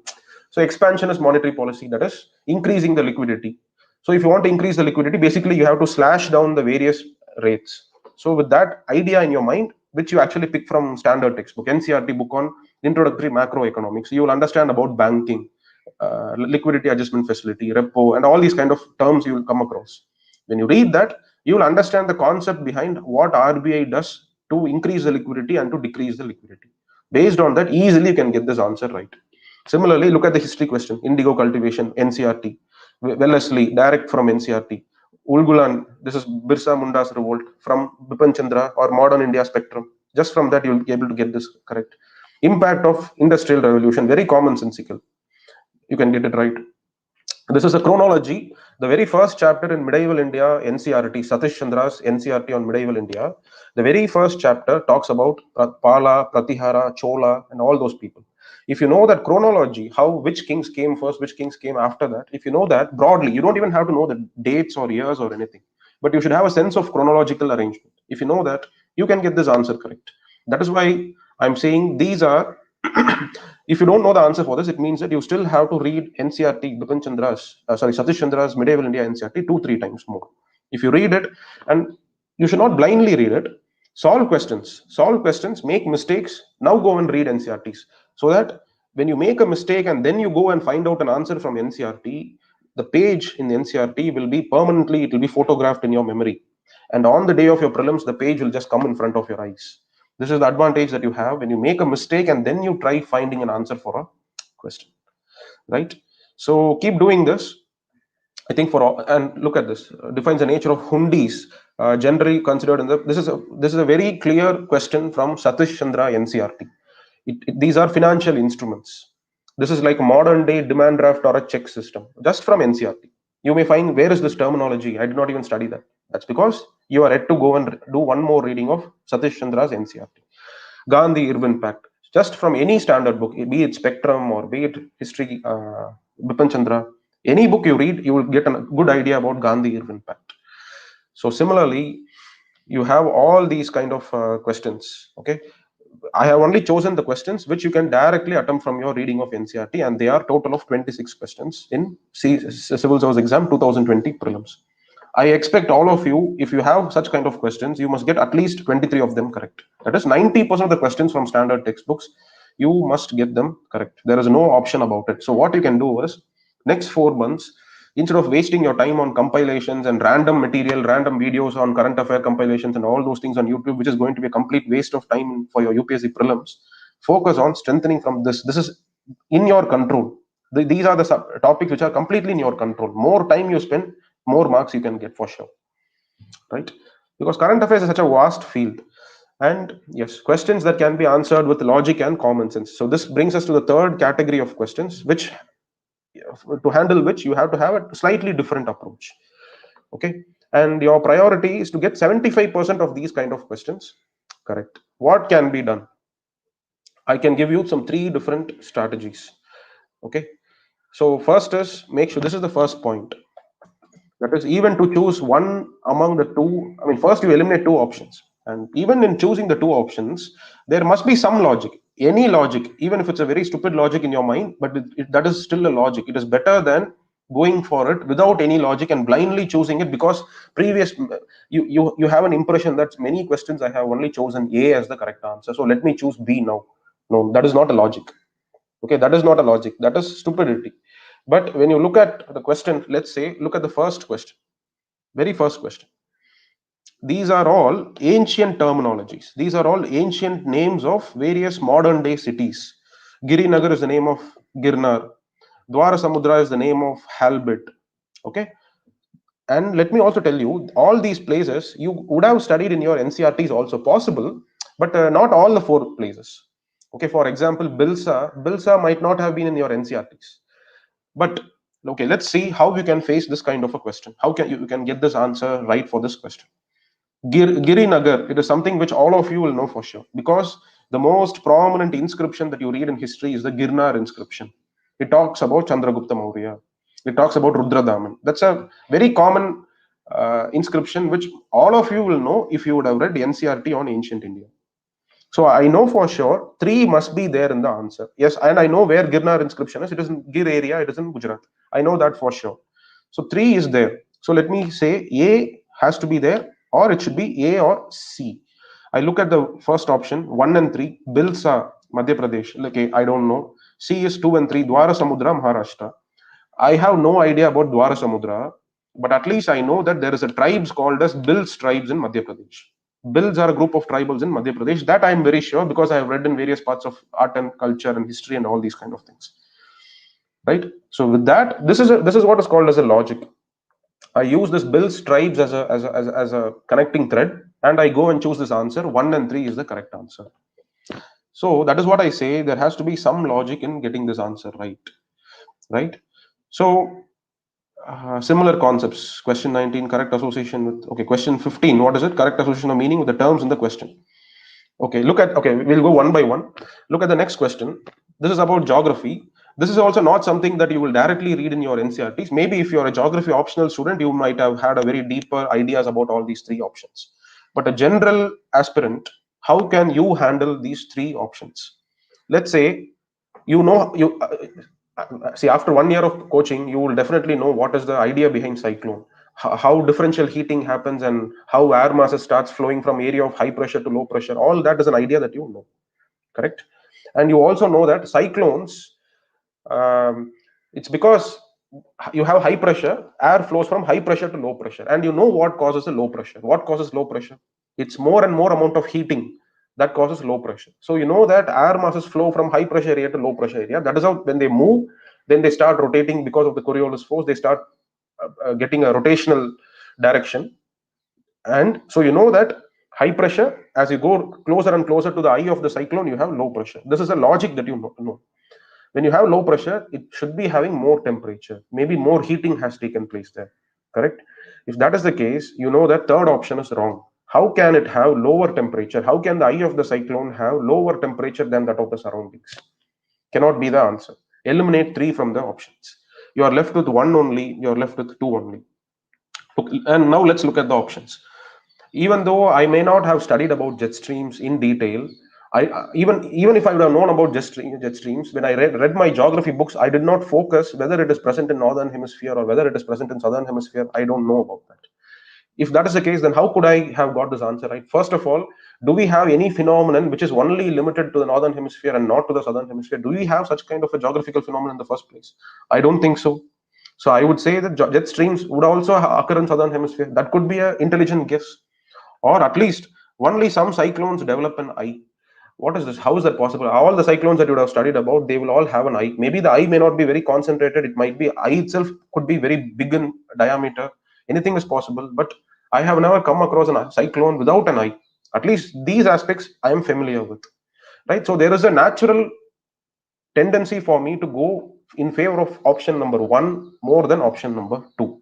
Speaker 2: So expansionist monetary policy, that is increasing the liquidity. So if you want to increase the liquidity, basically you have to slash down the various rates. So with that idea in your mind, which you actually pick from standard textbook, NCRT book on introductory macroeconomics, you will understand about banking, liquidity adjustment facility, repo, and all these kind of terms you will come across. When you read that, you will understand the concept behind what RBI does to increase the liquidity and to decrease the liquidity. Based on that, easily you can get this answer right. Similarly, look at the history question: indigo cultivation, NCRT. Wellesley, direct from NCRT. Ulgulan, this is Birsa Munda's revolt, from Bipan Chandra, or modern India spectrum. Just from that, you'll be able to get this correct. Impact of industrial revolution, very commonsensical. You can get it right. This is a chronology. The very first chapter in medieval India, NCRT, Satish Chandra's NCRT on medieval India, the very first chapter talks about Pala, Pratihara, Chola, and all those people. If you know that chronology, how which kings came first, which kings came after that, if you know that broadly, you don't even have to know the dates or years or anything, but you should have a sense of chronological arrangement. If you know that, you can get this answer correct. That is why I'm saying these are if you don't know the answer for this, it means that you still have to read NCRT, Bipin Chandra's, Satish Chandra's Medieval India NCRT 2-3 times more. If you read it, and you should not blindly read it, solve questions, make mistakes, now go and read NCRTs. So that when you make a mistake and then you go and find out an answer from NCRT, the page in the NCRT will be permanently, it will be photographed in your memory. And on the day of your prelims, the page will just come in front of your eyes. This is the advantage that you have when you make a mistake and then you try finding an answer for a question, right? So keep doing this. I think for all, and look at this, defines the nature of hundis, generally considered in the. This is a very clear question from Satish Chandra NCRT. These are financial instruments. This is like modern day demand draft or a check system, just from NCRT. You may find, where is this terminology? I did not even study that. That's because you are yet to go and do one more reading of Satish Chandra's NCRT. Gandhi Irwin Pact, just from any standard book, be it Spectrum or be it History, Bipin Chandra, any book you read, you will get a good idea about Gandhi Irwin Pact. So similarly, you have all these kind of questions. Okay, I have only chosen the questions which you can directly attempt from your reading of NCRT, and they are total of 26 questions in Civil Service Exam 2020 prelims. I expect all of you, if you have such kind of questions, you must get at least 23 of them correct. That is 90% of the questions from standard textbooks, you must get them correct. There is no option about it. So what you can do is, next 4 months, instead of wasting your time on compilations and random material, random videos on current affair compilations and all those things on YouTube, which is going to be a complete waste of time for your UPSC prelims, focus on strengthening from this. This is in your control. These are the topics which are completely in your control. More time you spend, more marks you can get for sure, right? Because current affairs is such a vast field, and yes, questions that can be answered with logic and common sense. So this brings us to the third category of questions, which to handle which you have to have a slightly different approach. Okay, and your priority is to get 75% of these kind of questions correct. What can be done? I can give you some 3 different strategies. Okay, so first is, make sure, this is the first point, that is, even to choose one among the two, I mean, first you eliminate 2 options, and even in choosing the 2 options, there must be some logic, any logic, even if it's a very stupid logic in your mind, but that is still a logic. It is better than going for it without any logic and blindly choosing it because previous you have an impression that many questions I have only chosen A as the correct answer, so let me choose B now. No, that is not a logic. Okay, that is not a logic, that is stupidity. But when you look at the question, let's say look at the first question, very first question. These are all ancient terminologies. These are all ancient names of various modern day cities. Girinagar is the name of Girnar. Dwara Samudra is the name of Halbit. Okay. And let me also tell you, all these places you would have studied in your NCRT is also possible, but not all the four places. Okay. For example, Bilsa might not have been in your NCRTs. But okay, let's see how you can face this kind of a question. How can you can get this answer right for this question? Girinagar, it is something which all of you will know for sure because the most prominent inscription that you read in history is the Girnar inscription. It talks about Chandragupta Maurya. It talks about Rudradaman. That's a very common inscription which all of you will know if you would have read NCRT on ancient India. So I know for sure 3 must be there in the answer. Yes, and I know where Girnar inscription is. It is in Gir area, it is in Gujarat. I know that for sure. So 3 is there. So let me say A has to be there, or it should be A or C. I look at the first option, 1 and 3, Bilsa, Madhya Pradesh. Okay, I don't know. C is 2 and 3, Dwara Samudra, Maharashtra. I have no idea about Dwara Samudra, but at least I know that there is a tribes called as Bills tribes in Madhya Pradesh. Bills are a group of tribals in Madhya Pradesh. That I am very sure because I have read in various parts of art and culture and history and all these kind of things. Right. So with that, this is what is called as a logic. I use this Bills tribes as a connecting thread, and I go and choose this answer. 1 and 3 is the correct answer. So that is what I say. There has to be some logic in getting this answer right. Right. So similar concepts. Question 19, correct association with. Okay, question 15. What is it? Correct association of meaning with the terms in the question. Okay, we'll go one by one. Look at the next question. This is about geography. This is also not something that you will directly read in your NCRTs. Maybe if you're a geography optional student, you might have had a very deeper ideas about all these 3 options. But a general aspirant, how can you handle these 3 options? Let's say you see, after 1 year of coaching, you will definitely know what is the idea behind cyclone, how differential heating happens, and how air masses starts flowing from area of high pressure to low pressure. All that is an idea that you know, correct? And you also know that cyclones, it's because you have high pressure, air flows from high pressure to low pressure, and you know what causes the low pressure. What causes low pressure? It's more and more amount of heating that causes low pressure. So you know that air masses flow from high pressure area to low pressure area. That is how when they move, then they start rotating because of the Coriolis force. They start getting a rotational direction, and so you know that high pressure, as you go closer and closer to the eye of the cyclone, you have low pressure. This is a logic that you know. When you have low pressure, it should be having more temperature. Maybe more heating has taken place there, correct? If that is the case, you know that third option is wrong. How can it have lower temperature? How can the eye of the cyclone have lower temperature than that of the surroundings? Cannot be the answer. Eliminate 3 from the options. You are left with 1 only, you are left with 2 only. And now let's look at the options. Even though I may not have studied about jet streams in detail, even if I would have known about jet streams, when I read my geography books, I did not focus whether it is present in northern hemisphere or whether it is present in southern hemisphere. I don't know about that. If that is the case, then how could I have got this answer right? First of all, do we have any phenomenon which is only limited to the northern hemisphere and not to the southern hemisphere? Do we have such kind of a geographical phenomenon in the first place? I don't think so. So I would say that jet streams would also occur in southern hemisphere. That could be an intelligent guess, or at least only some cyclones develop an eye. What is this? How is that possible? All the cyclones that you would have studied about, they will all have an eye. Maybe the eye may not be very concentrated. It might be eye itself could be very big in diameter. Anything is possible. But I have never come across a cyclone without an eye. At least these aspects I am familiar with. Right. So there is a natural tendency for me to go in favor of option number 1 more than option number 2.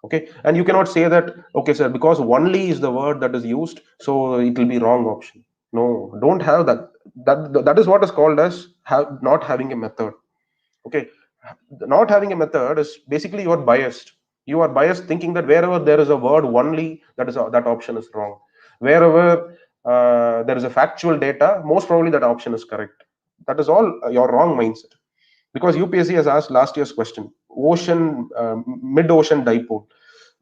Speaker 2: Okay, and you cannot say that, okay sir, because only is the word that is used, so it will be wrong option. No, don't have that. That is what is called as not having a method. Okay, not having a method is basically you are biased. You are biased thinking that wherever there is a word only, that option is wrong. Wherever there is a factual data, most probably that option is correct. That is all your wrong mindset. Because UPSC has asked last year's question, ocean mid-ocean dipole.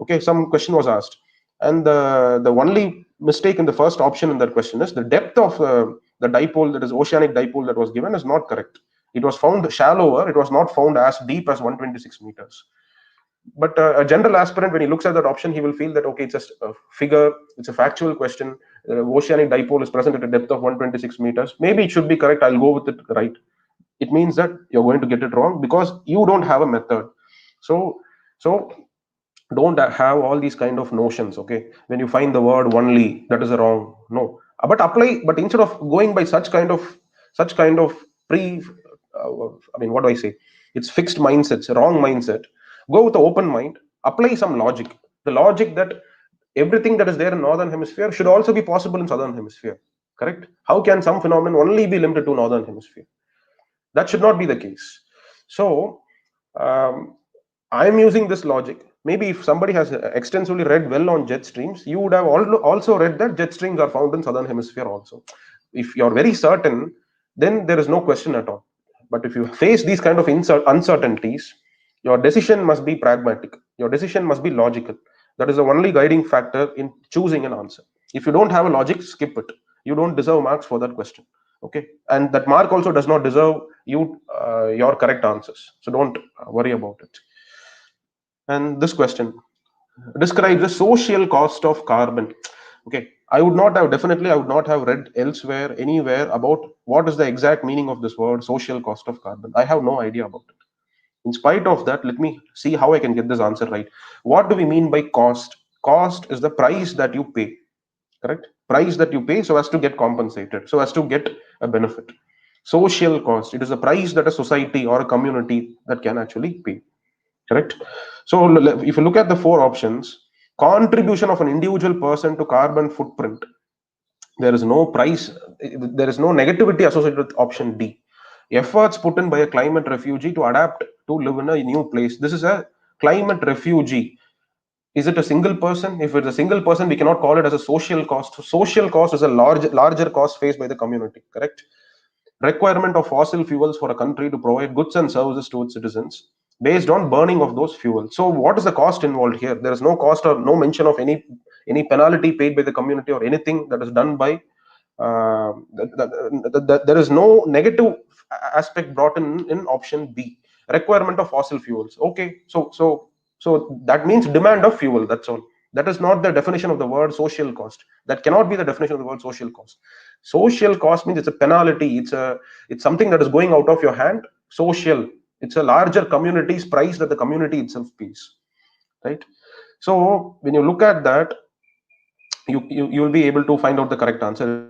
Speaker 2: Okay, some question was asked, and the only mistake in the first option in that question is the depth of the dipole, that is oceanic dipole, that was given is not correct. It was found shallower. It was not found as deep as 126 meters. But a general aspirant, when he looks at that option, he will feel that okay, it's just a figure, it's a factual question. Oceanic dipole is present at a depth of 126 meters. Maybe it should be correct. I'll go with it, right? It means that you're going to get it wrong because you don't have a method. So don't have all these kind of notions. Okay, when you find the word only, that is a wrong. No. But apply, but instead of going by such kind of pre I mean, what do I say, it's fixed mindsets, wrong mindset. Go with the open mind, apply some logic, the logic that everything that is there in northern hemisphere should also be possible in southern hemisphere. Correct? How can some phenomenon only be limited to northern hemisphere? That should not be the case. So um, I'm using this logic. Maybe if somebody has extensively read well on jet streams, you would have also read that jet streams are found in southern hemisphere also. If you're very certain, then there is no question at all. But if you face these kind of uncertainties, your decision must be pragmatic. Your decision must be logical. That is the only guiding factor in choosing an answer. If you don't have a logic, skip it. You don't deserve marks for that question. Okay, and that mark also does not deserve you your correct answers. So don't worry about it. And this question describes the social cost of carbon. Okay, I would not have read elsewhere anywhere about what is the exact meaning of this word social cost of carbon. I have no idea about it. In spite of that, let me see how I can get this answer right. What do we mean by cost? Cost is the price that you pay. Correct? Price that you pay so as to get compensated, so as to get a benefit. Social cost, it is a price that a society or a community that can actually pay. Correct? So if you look at the four options, contribution of an individual person to carbon footprint, there is no price, there is no negativity associated with option D. Efforts put in by a climate refugee to adapt to live in a new place. This is a climate refugee. Is it a single person? If it's a single person, we cannot call it as a social cost. Social cost is a larger cost faced by the community. Correct? Requirement of fossil fuels for a country to provide goods and services to its citizens based on burning of those fuels. So what is the cost involved here? There is no cost or no mention of any penalty paid by the community or anything that is done by there is no negative aspect brought in option B. Requirement of fossil fuels. Okay, so that means demand of fuel. That's all. That is not the definition of the word social cost. That cannot be the definition of the word social cost. Social cost means it's a penalty. It's something that is going out of your hand. Social. It's a larger community's price that the community itself pays. Right. So when you look at that, you will be able to find out the correct answer.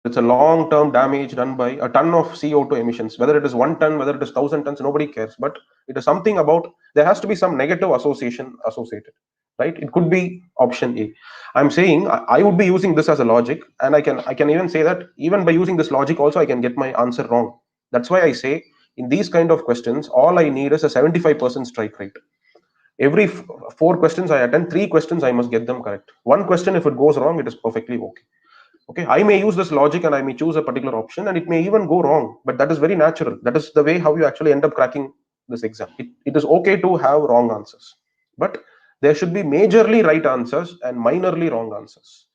Speaker 2: It's a long-term damage done by a ton of CO2 emissions. Whether it is 1 ton, whether it is 1,000 tons, nobody cares. But it is something about, there has to be some negative association associated, right? It could be option A. I'm saying I would be using this as a logic, and I can even say that even by using this logic also I can get my answer wrong. That's why I say in these kind of questions, all I need is a 75% strike rate. Every four questions I attend, three questions I must get them correct. One question, if it goes wrong, it is perfectly okay. Okay, I may use this logic and I may choose a particular option and it may even go wrong, but that is very natural. That is the way how you actually end up cracking this exam. It is okay to have wrong answers, but there should be majorly right answers and minorly wrong answers.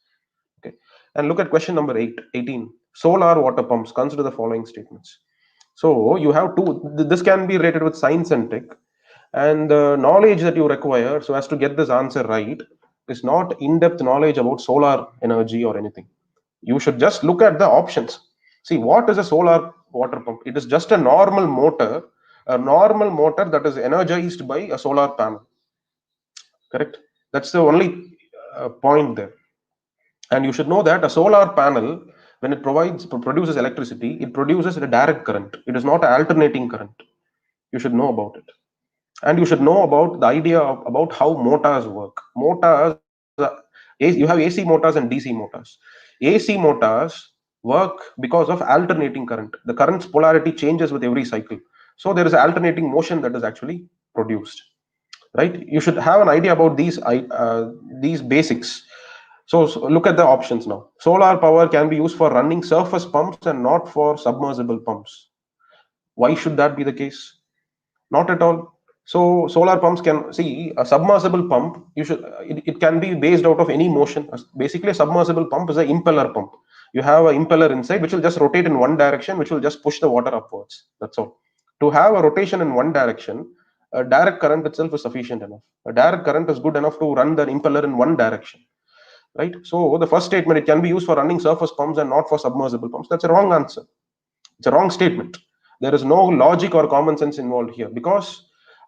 Speaker 2: Okay, and look at question number 18. Solar water pumps. Consider the following statements. So you have two. This can be rated with science and tech, and the knowledge that you require so as to get this answer right is not in-depth knowledge about solar energy or anything. You should just look at the options. See, what is a solar water pump? It is just a normal motor that is energized by a solar panel. Correct? That's the only point there. And you should know that a solar panel, when it produces electricity, it produces a direct current. It is not an alternating current. You should know about it. And you should know about the idea about how motors work. You have AC motors and DC motors. AC motors work because of alternating current. The current's polarity changes with every cycle. So there is alternating motion that is actually produced. Right? You should have an idea about these basics. So look at the options now. Solar power can be used for running surface pumps and not for submersible pumps. Why should that be the case? Not at all. So solar pumps can see a submersible pump. It can be based out of any motion. Basically, a submersible pump is an impeller pump. You have an impeller inside which will just rotate in one direction, which will just push the water upwards. That's all. To have a rotation in one direction, a direct current itself is sufficient enough. A direct current is good enough to run the impeller in one direction, right? So the first statement, it can be used for running surface pumps and not for submersible pumps. That's a wrong answer. It's a wrong statement. There is no logic or common sense involved here because,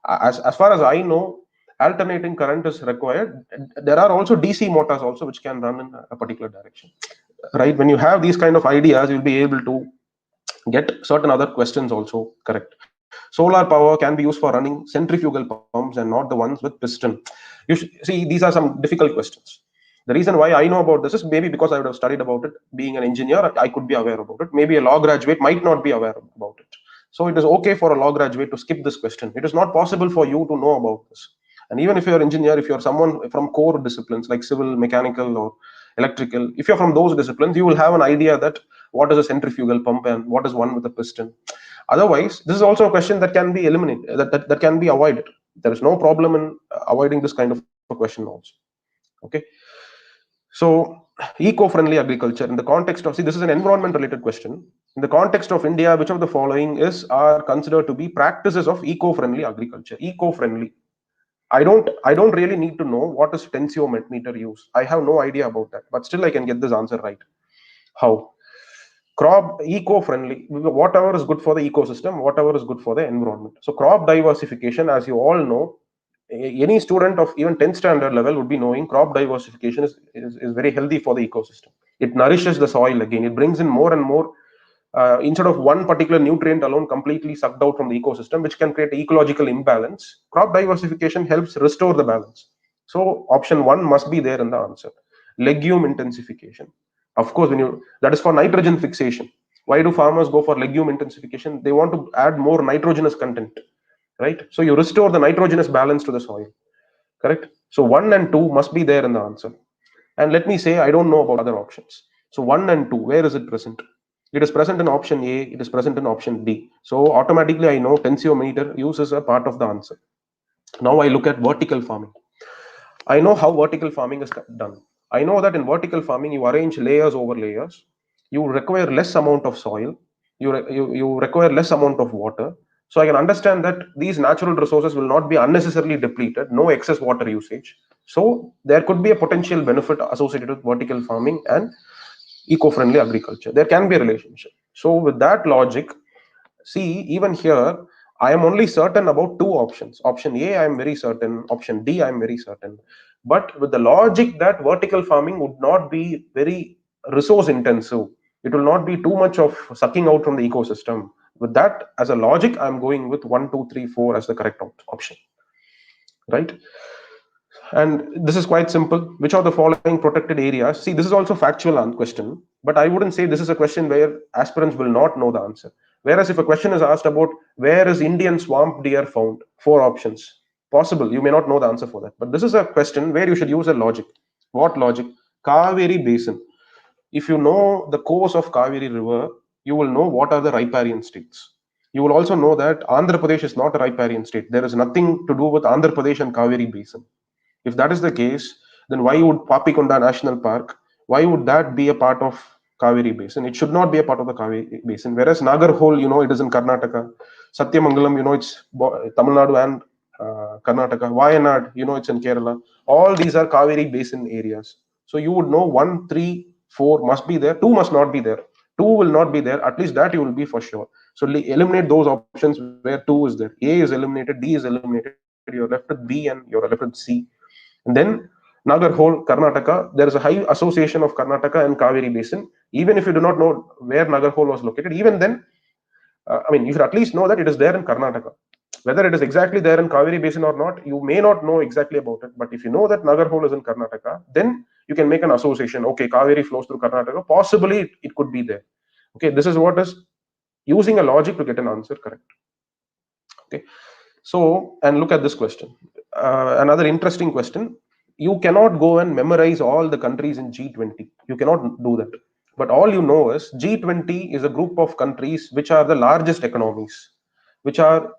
Speaker 2: as far as I know, alternating current is required. There are also DC motors also which can run in a particular direction, right? When you have these kind of ideas, you'll be able to get certain other questions also correct. Solar power can be used for running centrifugal pumps and not the ones with piston. See, these are some difficult questions. The reason why I know about this is maybe because I would have studied about it. Being an engineer, I could be aware about it. Maybe a law graduate might not be aware about it. So it is okay for a law graduate to skip this question. It is not possible for you to know about this. And even if you're an engineer, if you're someone from core disciplines like civil, mechanical, or electrical, if you're from those disciplines, you will have an idea that what is a centrifugal pump and what is one with a piston. Otherwise, this is also a question that can be eliminated, that can be avoided. There is no problem in avoiding this kind of a question also. Okay. So, eco-friendly agriculture in the context of, see, this is an environment related question. In the context of India, which of the following is are considered to be practices of eco-friendly agriculture? Eco-friendly. I don't really need to know what is tensiometer use. I have no idea about that, but still I can get this answer right. How? Crop eco-friendly, whatever is good for the ecosystem, whatever is good for the environment. So crop diversification, as you all know, any student of even 10th standard level would be knowing crop diversification is very healthy for the ecosystem. It nourishes the soil again. It brings in more and more, instead of one particular nutrient alone completely sucked out from the ecosystem, which can create ecological imbalance. Crop diversification helps restore the balance. So option one must be there in the answer. Legume intensification. Of course, when you that is for nitrogen fixation. Why do farmers go for legume intensification? They want to add more nitrogenous content, right? So you restore the nitrogenous balance to the soil, correct? So one and two must be there in the answer. And let me say, I don't know about other options. So one and two, where is it present? It is present in option A, it is present in option D. So automatically I know tensiometer use is a part of the answer. Now I look at vertical farming. I know how vertical farming is done. I know that in vertical farming, you arrange layers over layers. You require less amount of soil. You require less amount of water. So I can understand that these natural resources will not be unnecessarily depleted, no excess water usage. So there could be a potential benefit associated with vertical farming and eco-friendly agriculture. There can be a relationship. So with that logic, see, even here, I am only certain about two options. Option A, I am very certain. Option D, I am very certain. But with the logic that vertical farming would not be very resource intensive, it will not be too much of sucking out from the ecosystem. With that as a logic, I'm going with 1, 2, 3, 4 as the correct option, right? And this is quite simple. Which of the following protected areas? See, this is also factual question, but I wouldn't say this is a question where aspirants will not know the answer. Whereas if a question is asked about where is Indian swamp deer found, four options. Possible, you may not know the answer for that. But this is a question where you should use a logic. What logic? Kaveri Basin. If you know the course of Kaveri River, you will know what are the riparian states. You will also know that Andhra Pradesh is not a riparian state. There is nothing to do with Andhra Pradesh and Kaveri Basin. If that is the case, then why would Papikonda National Park, why would that be a part of Kaveri Basin? It should not be a part of the Kaveri Basin. Whereas Nagarhole, it is in Karnataka. Satyamangalam, it's Tamil Nadu and Karnataka. Wayanad, it's in Kerala. All these are Kaveri Basin areas. So you would know 1, 3, 4 must be there. 2 must not be there. 2 will not be there. At least that you will be for sure. So eliminate those options where 2 is there. A is eliminated, D is eliminated. You're left with B and you're left with C. And then Nagarhole, Karnataka, there is a high association of Karnataka and Kaveri Basin. Even if you do not know where Nagarhole was located, even then, you should at least know that it is there in Karnataka. Whether it is exactly there in Kaveri Basin or not, you may not know exactly about it. But if you know that Nagarhole is in Karnataka, then you can make an association. Okay, Kaveri flows through Karnataka. Possibly it could be there. Okay, this is what is using a logic to get an answer correct. Okay, so and look at this question. Another interesting question. You cannot go and memorize all the countries in G20. You cannot do that. But all you know is G20 is a group of countries which are the largest economies, which are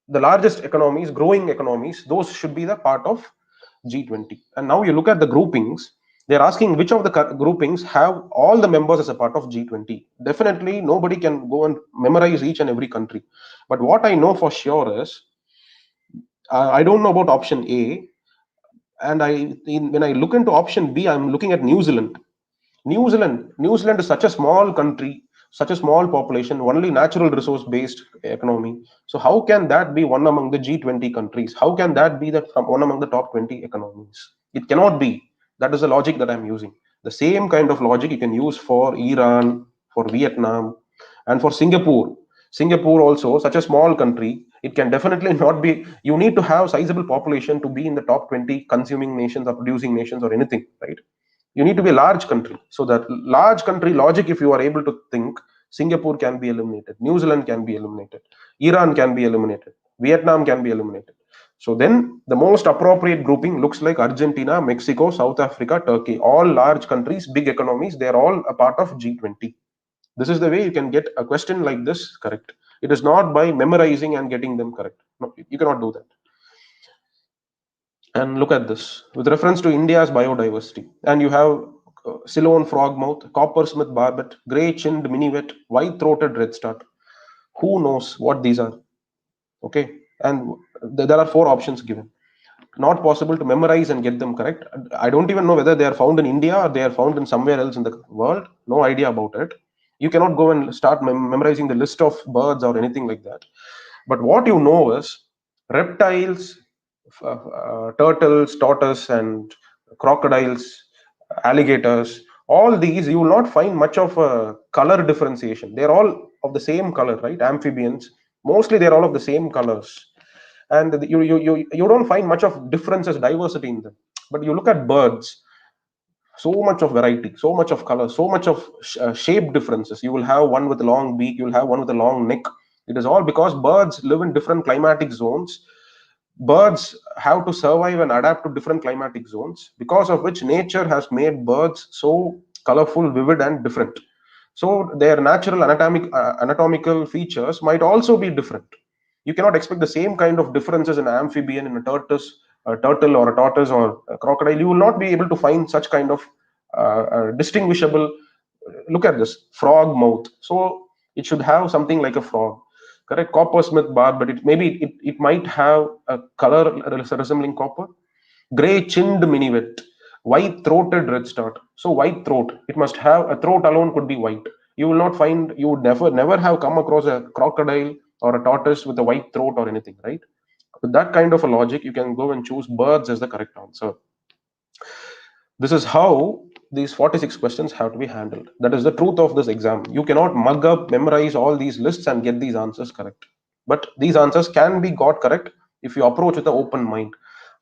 Speaker 2: the largest economies, growing economies, those should be the part of G20. And now you look at the groupings, they're asking which of the groupings have all the members as a part of G20. Definitely, nobody can go and memorize each and every country. But what I know for sure is, I don't know about option A, and when I look into option B, I'm looking at New Zealand. New Zealand is such a small country, such a small population, only natural resource based economy. So how can that be one among the G20 countries? How can that be one among the top 20 economies? It cannot be. That is the logic that I'm using. The same kind of logic you can use for Iran, for Vietnam, and for Singapore. Singapore also, such a small country, it can definitely not be. You need to have sizable population to be in the top 20 consuming nations or producing nations or anything, right? You need to be a large country. So that large country logic, if you are able to think, Singapore can be eliminated, New Zealand can be eliminated, Iran can be eliminated, Vietnam can be eliminated. So then the most appropriate grouping looks like Argentina, Mexico, South Africa, Turkey, all large countries, big economies, they're all a part of G20. This is the way you can get a question like this correct. It is not by memorizing and getting them correct. No, you cannot do that. And look at this with reference to India's biodiversity. And you have Ceylon frogmouth, coppersmith barbet, grey-chinned minivet, white-throated redstart. Who knows what these are? Okay, and there are four options given. Not possible to memorize and get them correct. I don't even know whether they are found in India or they are found in somewhere else in the world. No idea about it. You cannot go and start memorizing the list of birds or anything like that. But what you know is reptiles, turtles, tortoise, and crocodiles, alligators. All these you will not find much of a color differentiation. They're all of the same color, right? Amphibians, mostly they're all of the same colors, and you don't find much of differences, diversity in them. But you look at birds, so much of variety, so much of color, so much of shape differences. You will have one with a long beak, you will have one with a long neck. It is all because birds live in different climatic zones. Birds have to survive and adapt to different climatic zones, because of which nature has made birds so colorful, vivid, and different. So their natural anatomical features might also be different. You cannot expect the same kind of differences in an amphibian, in a turtle or a tortoise or a crocodile. You will not be able to find such kind of distinguishable. Look at this frog mouth. So it should have something like a frog, correct? Coppersmith barb, but it might have a color resembling copper. Gray chinned minivet, white throated redstart. So white throat, it must have a throat alone could be white. You will not find, you would never have come across a crocodile or a tortoise with a white throat or anything, right? With that kind of a logic, you can go and choose birds as the correct answer. This is how these 46 questions have to be handled. That is the truth of this exam. You cannot mug up, memorize all these lists and get these answers correct. But these answers can be got correct if you approach with an open mind,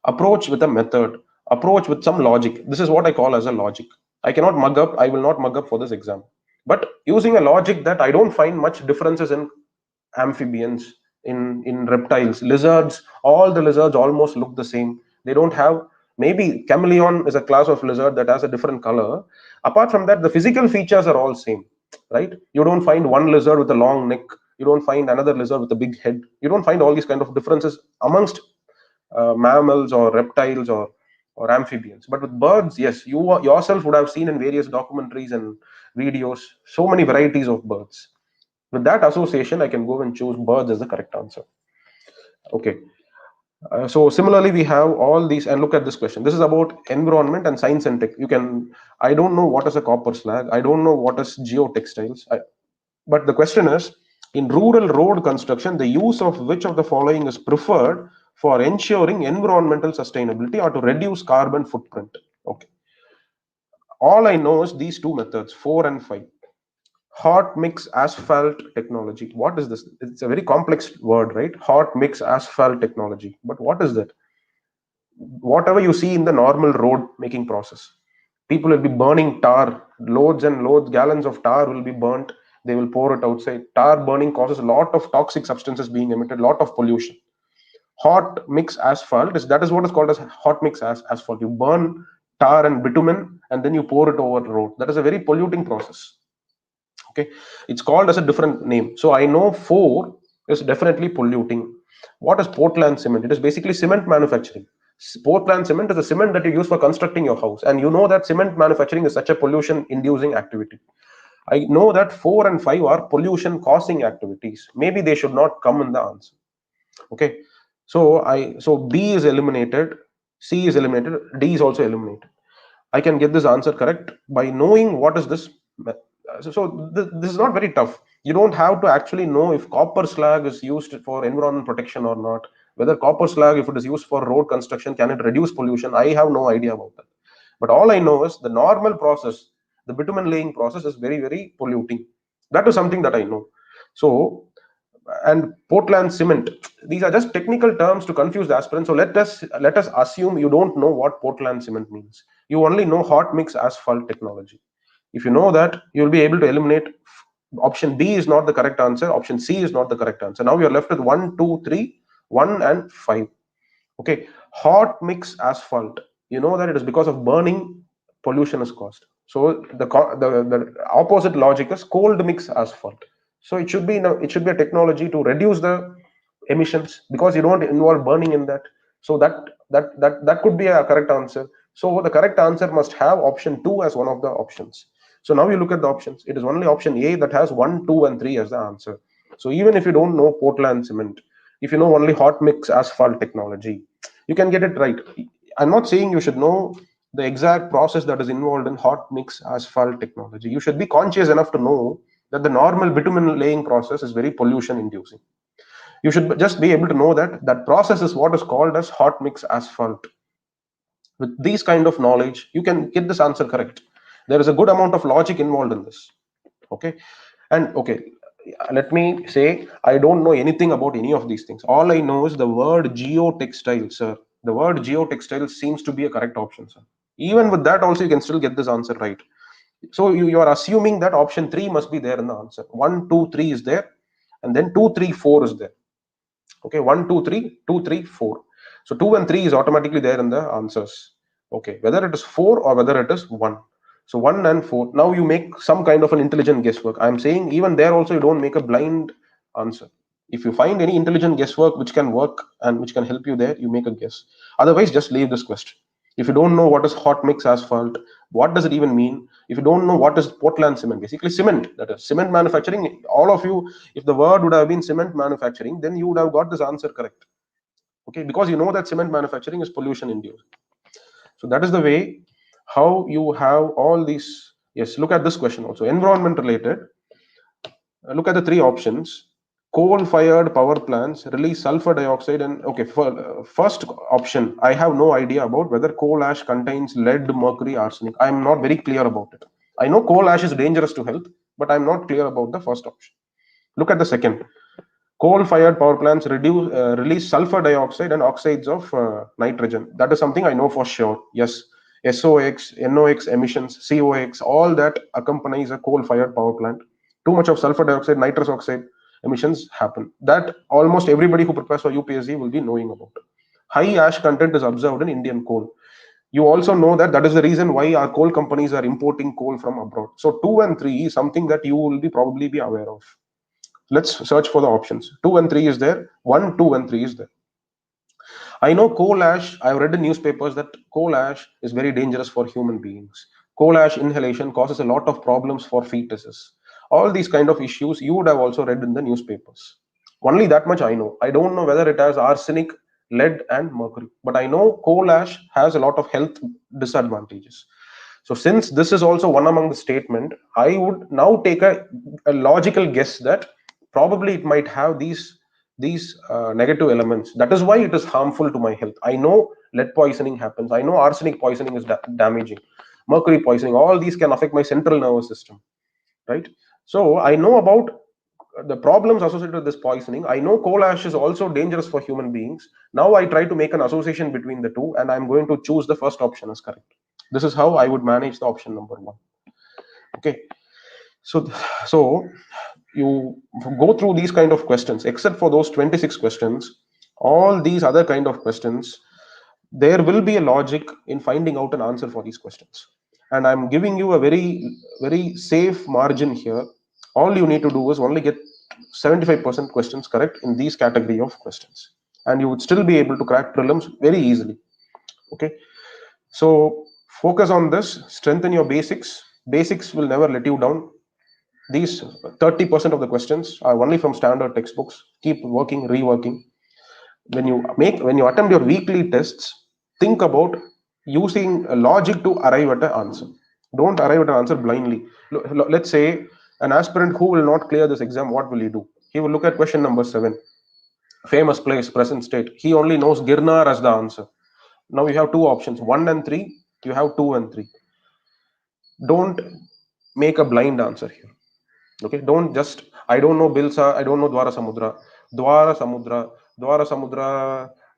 Speaker 2: approach with a method, approach with some logic. This is what I call as a logic. I cannot mug up, I will not mug up for this exam. But using a logic that I don't find much differences in amphibians, in reptiles, lizards, all the lizards almost look the same. They don't have, maybe chameleon is a class of lizard that has a different color. Apart from that, the physical features are all same, right? You don't find one lizard with a long neck, you don't find another lizard with a big head. You don't find all these kind of differences amongst mammals or reptiles or amphibians. But with birds, yes, you yourself would have seen in various documentaries and videos so many varieties of birds. With that association, I can go and choose birds as the correct answer. Okay. So similarly, we have all these, and look at this question. This is about environment and science and tech. You can, I don't know what is a copper slag. I don't know what is geotextiles. But the question is, in rural road construction, the use of which of the following is preferred for ensuring environmental sustainability or to reduce carbon footprint? Okay. All I know is these two methods, 4 and 5. Hot mix asphalt technology. What is this? It's a very complex word, right? Hot mix asphalt technology. But what is that? Whatever you see in the normal road making process, people will be burning tar, loads and loads, gallons of tar will be burnt. They will pour it outside. Tar burning causes a lot of toxic substances being emitted, a lot of pollution. Hot mix asphalt that is what is called as hot mix asphalt. You burn tar and bitumen and then you pour it over the road. That is a very polluting process. Okay, it's called as a different name. So I know 4 is definitely polluting. What is Portland cement? It is basically cement manufacturing. Portland cement is a cement that you use for constructing your house, and you know that cement manufacturing is such a pollution inducing activity. I know that 4 and 5 are pollution causing activities. Maybe they should not come in the answer. Okay. So B is eliminated, C is eliminated, D is also eliminated. I can get this answer correct by knowing what is this. This is not very tough. You don't have to actually know if copper slag is used for environment protection or not. Whether copper slag, if it is used for road construction, can it reduce pollution? I have no idea about that. But all I know is the normal process, the bitumen laying process, is very, very polluting. That is something that I know. So, and Portland cement, these are just technical terms to confuse the aspirants. So let us assume you don't know what Portland cement means. You only know hot mix asphalt technology. If you know that, you'll be able to eliminate option B is not the correct answer, option C is not the correct answer. Now you're left with 1, 2, 3, 1 and 5. Okay, hot mix asphalt. You know that it is because of burning pollution is caused. So the opposite logic is cold mix asphalt. So it should be a technology to reduce the emissions because you don't involve burning in that. So that could be a correct answer. So the correct answer must have option 2 as one of the options. So now you look at the options. It is only option A that has 1, 2, and 3 as the answer. So even if you don't know Portland cement, if you know only hot mix asphalt technology, you can get it right. I'm not saying you should know the exact process that is involved in hot mix asphalt technology. You should be conscious enough to know that the normal bitumen laying process is very pollution inducing. You should just be able to know that that process is what is called as hot mix asphalt. With these kind of knowledge, you can get this answer correct. There is a good amount of logic involved in this. Okay. And okay, let me say I don't know anything about any of these things. All I know is the word geotextile, sir. The word geotextile seems to be a correct option, sir. Even with that also you can still get this answer right. So you are assuming that option 3 must be there in the answer. 1, 2, 3 is there, and then 2, 3, 4 is there. Okay, 1, 2, 3, 2, 3, 4. So 2 and 3 is automatically there in the answers. Okay, whether it is 4 or whether it is 1. So 1 and 4. Now you make some kind of an intelligent guesswork. I'm saying even there also you don't make a blind answer. If you find any intelligent guesswork which can work and which can help you there, you make a guess. Otherwise, just leave this question. If you don't know what is hot mix asphalt, what does it even mean? If you don't know what is Portland cement, basically cement, that is cement manufacturing, all of you, if the word would have been cement manufacturing, then you would have got this answer correct. Okay, because you know that cement manufacturing is pollution induced. So that is the way how you have all these. Yes, look at this question also. Environment related. Look at the three options. Coal-fired power plants release sulfur dioxide and okay. First option, I have no idea about whether coal ash contains lead, mercury, arsenic. I am not very clear about it. I know coal ash is dangerous to health, but I'm not clear about the first option. Look at the second. Coal-fired power plants release sulfur dioxide and oxides of nitrogen. That is something I know for sure. Yes, SOx, NOx emissions, COx, all that accompanies a coal-fired power plant. Too much of sulfur dioxide, nitrous oxide emissions happen. That almost everybody who prepares for UPSC will be knowing about. High ash content is observed in Indian coal. You also know that that is the reason why our coal companies are importing coal from abroad. So 2 and 3 is something that you will be probably be aware of. Let's search for the options. 2 and 3 is there. 1, 2 and 3 is there. I know coal ash. I've read in newspapers that coal ash is very dangerous for human beings. Coal ash inhalation causes a lot of problems for fetuses. All these kind of issues you would have also read in the newspapers. Only that much I know. I don't know whether it has arsenic, lead, and mercury. But I know coal ash has a lot of health disadvantages. So since this is also one among the statement, I would now take a logical guess that probably it might have these negative elements. That is why it is harmful to my health. I know lead poisoning happens. I know arsenic poisoning is damaging. Mercury poisoning. All these can affect my central nervous system, right? So I know about the problems associated with this poisoning. I know coal ash is also dangerous for human beings. Now I try to make an association between the two, and I'm going to choose the first option as correct. This is how I would manage the option number 1. Okay. So you go through these kind of questions, except for those 26 questions, all these other kind of questions, there will be a logic in finding out an answer for these questions. And I'm giving you a very, very safe margin here. All you need to do is only get 75% questions correct in these category of questions, and you would still be able to crack prelims very easily. Okay, so focus on this, strengthen your basics. Basics will never let you down. These 30% of the questions are only from standard textbooks. Keep working, reworking. When you attempt your weekly tests, think about using a logic to arrive at an answer. Don't arrive at an answer blindly. Let's say an aspirant who will not clear this exam, what will he do? He will look at question number 7, famous place, present state. He only knows Girnar as the answer. Now you have two options, 1 and 3. You have 2 and 3. Don't make a blind answer here. Okay, don't just, I don't know Bilsa, I don't know Dwara Samudra,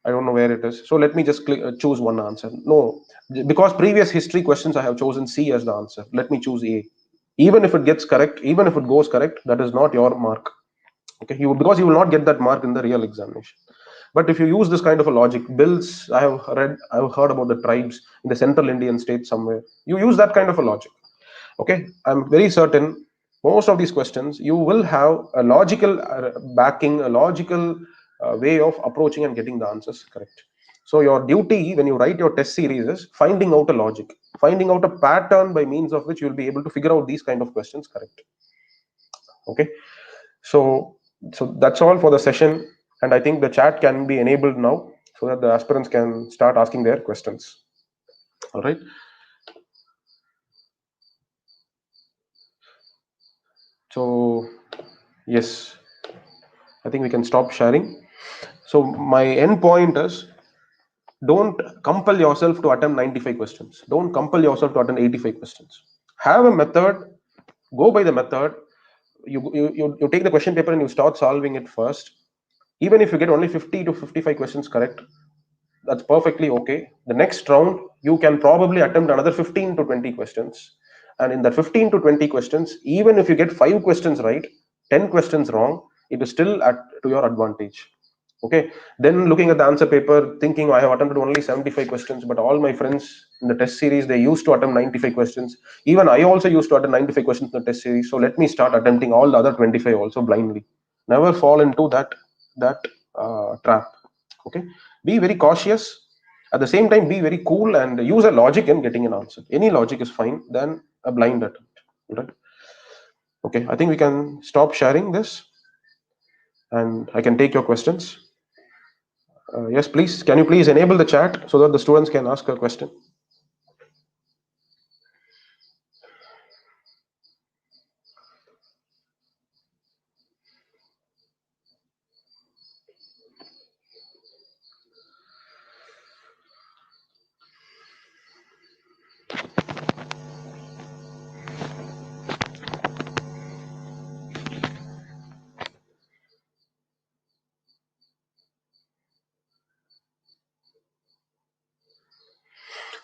Speaker 2: I don't know where it is, so let me just choose one answer. No, because previous history questions I have chosen C as the answer, let me choose A. Even if it gets correct, even if it goes correct, that is not your mark. Okay, because you will not get that mark in the real examination. But if you use this kind of a logic, bills, I have heard about the tribes in the central Indian state somewhere, you use that kind of a logic. Okay, I'm very certain most of these questions you will have a logical backing, a logical way of approaching and getting the answers correct. So your duty when you write your test series is finding out a logic, finding out a pattern by means of which you'll be able to figure out these kind of questions correct. Okay, so that's all for the session, and I think the chat can be enabled now so that the aspirants can start asking their questions. All right, so yes, I think we can stop sharing. So my end point is, don't compel yourself to attempt 95 questions. Don't compel yourself to attempt 85 questions. Have a method, go by the method. You take the question paper and you start solving it first. Even if you get only 50 to 55 questions correct, that's perfectly okay. The next round, you can probably attempt another 15 to 20 questions. And in that 15 to 20 questions, even if you get 5 questions right, 10 questions wrong, it is still to your advantage. Okay, then looking at the answer paper, thinking I have attempted only 75 questions, but all my friends in the test series, they used to attempt 95 questions. Even I also used to attempt 95 questions in the test series. So let me start attempting all the other 25 also blindly. Never fall into that trap. Okay, be very cautious. At the same time, be very cool and use a logic in getting an answer. Any logic is fine than a blind attempt. Right? Okay, I think we can stop sharing this, and I can take your questions. Yes, please. Can you please enable the chat so that the students can ask a question?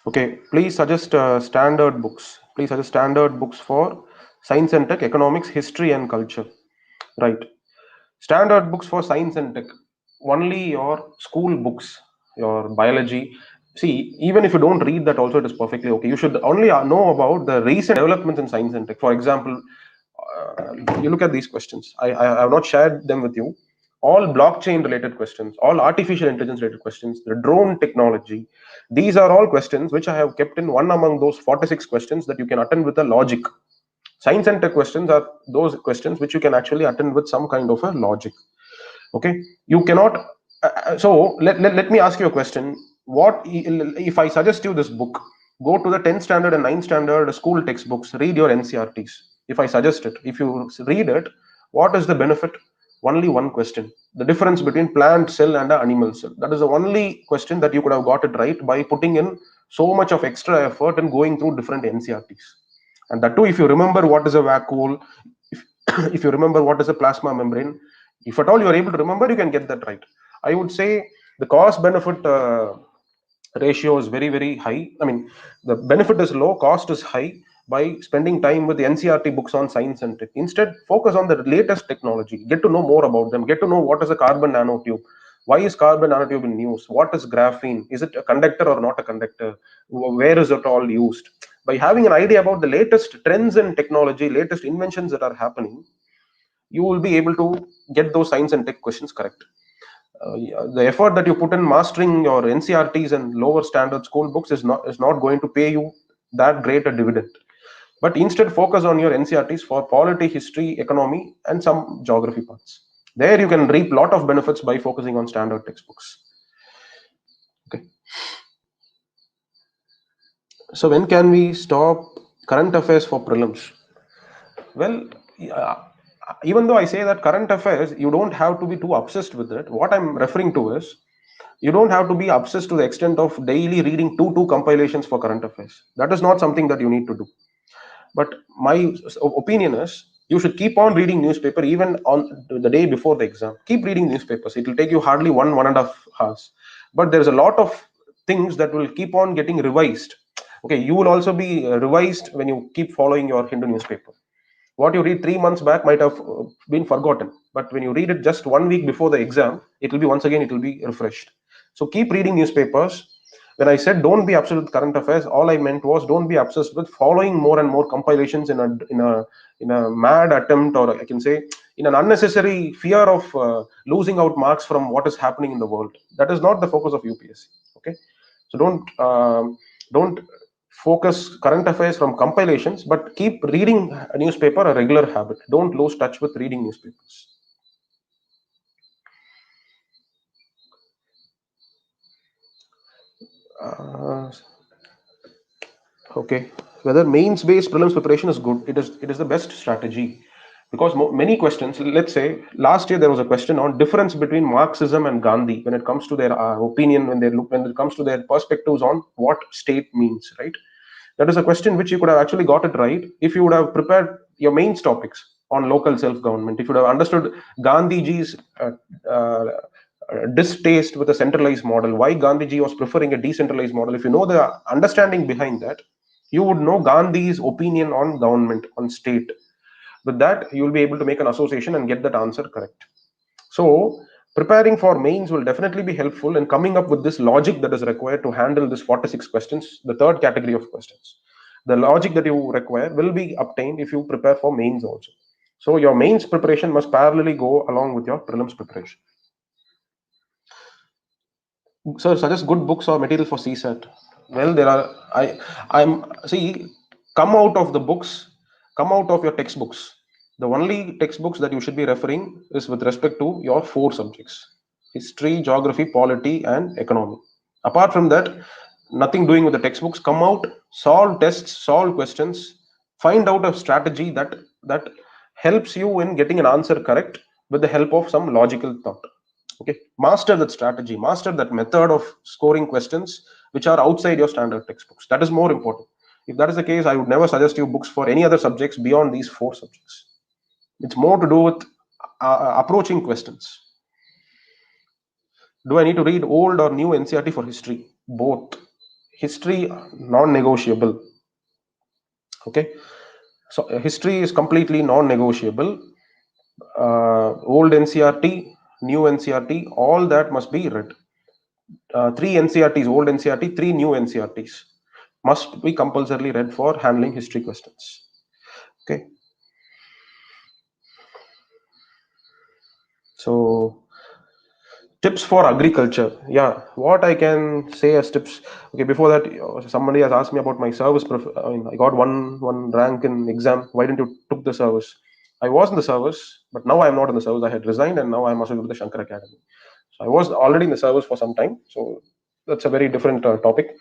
Speaker 2: Okay, please suggest standard books. Please suggest standard books for science and tech, economics, history, and culture. Right. Standard books for science and tech. Only your school books, your biology. See, even if you don't read that, also it is perfectly okay. You should only know about the recent developments in science and tech. For example, you look at these questions. I have not shared them with you. All blockchain related questions, all artificial intelligence related questions, the drone technology. These are all questions which I have kept in one among those 46 questions that you can attend with a logic. Science and tech questions are those questions which you can actually attend with some kind of a logic. Okay, you cannot. So let me ask you a question. What if I suggest you this book? Go to the 10th standard and 9th standard school textbooks. Read your Ncrts. If I suggest it, if you read it, what is the benefit? Only one question: the difference between plant cell and an animal cell. That is the only question that you could have got it right by putting in so much of extra effort and going through different Ncrts. And that too, if you remember what is a vacuole, if, if you remember what is a plasma membrane, if at all you are able to remember, you can get that right. I would say the cost benefit ratio is very, very high. I mean, the benefit is low, cost is high by spending time with the Ncrt books on science and tech. Instead, focus on the latest technology, get to know more about them, get to know what is a carbon nanotube. Why is carbon nanotube in news? What is graphene? Is it a conductor or not a conductor? Where is it all used? By having an idea about the latest trends in technology, latest inventions that are happening, you will be able to get those science and tech questions correct. The effort that you put in mastering your NCRTs and lower standard school books is not going to pay you that great a dividend. But instead, focus on your NCRTs for polity, history, economy, and some geography parts. There, you can reap lot of benefits by focusing on standard textbooks. Okay. So when can we stop current affairs for prelims? Well, yeah, even though I say that current affairs, you don't have to be too obsessed with it. What I'm referring to is you don't have to be obsessed to the extent of daily reading two compilations for current affairs. That is not something that you need to do. But my opinion is you should keep on reading newspaper even on the day before the exam. Keep reading newspapers. It will take you hardly 1.5 hours. But there's a lot of things that will keep on getting revised. Okay, you will also be revised when you keep following your Hindu newspaper. What you read 3 months back might have been forgotten, but when you read it just 1 week before the exam, it will be once again, it will be refreshed. So keep reading newspapers. When I said don't be obsessed with current affairs, all I meant was don't be obsessed with following more and more compilations in a mad attempt, or I can say in an unnecessary fear of losing out marks from what is happening in the world. That is not the focus of UPSC. Okay, so don't focus current affairs from compilations, but keep reading a newspaper a regular habit. Don't lose touch with reading newspapers. Uh, okay, whether mains based prelims preparation is good, it is the best strategy, because many questions, let's say last year there was a question on difference between Marxism and Gandhi when it comes to their opinion, when it comes to their perspectives on what state means, right? That is a question which you could have actually got it right if you would have prepared your mains topics on local self-government. If you would have understood Gandhiji's uh, distaste with a centralized model, why Gandhiji was preferring a decentralized model, if you know the understanding behind that, you would know Gandhi's opinion on government, on state. With that, you will be able to make an association and get that answer correct. So, preparing for mains will definitely be helpful in coming up with this logic that is required to handle this 46 questions, the third category of questions. The logic that you require will be obtained if you prepare for mains also. So, your mains preparation must parallelly go along with your prelims preparation. So, suggest good books or material for CSAT. Well, there are, I'm, see, come out of the books, come out of your textbooks. The only textbooks that you should be referring is with respect to your 4 subjects: history, geography, polity, and economy. Apart from that, nothing doing with the textbooks. Come out, solve tests, solve questions, find out a strategy that helps you in getting an answer correct with the help of some logical thought. Okay, master that strategy, master that method of scoring questions which are outside your standard textbooks. That is more important. If that is the case, I would never suggest you books for any other subjects beyond these 4 subjects. It's more to do with approaching questions. Do I need to read old or new NCRT for history? Both. History non-negotiable. Okay, so history is completely non-negotiable. Old NCRT, new NCRT, all that must be read. 3 NCRTs, old NCRT, 3 new NCRTs must be compulsorily read for handling history questions. Okay. So tips for agriculture. Yeah, what I can say as tips. Okay, before that, somebody has asked me about my service. I mean, I got one rank in exam. Why didn't you took the service? I was in the service, but now I am not in the service. I had resigned, and now I am associated with the Shankar Academy. So I was already in the service for some time. So that's a very different topic.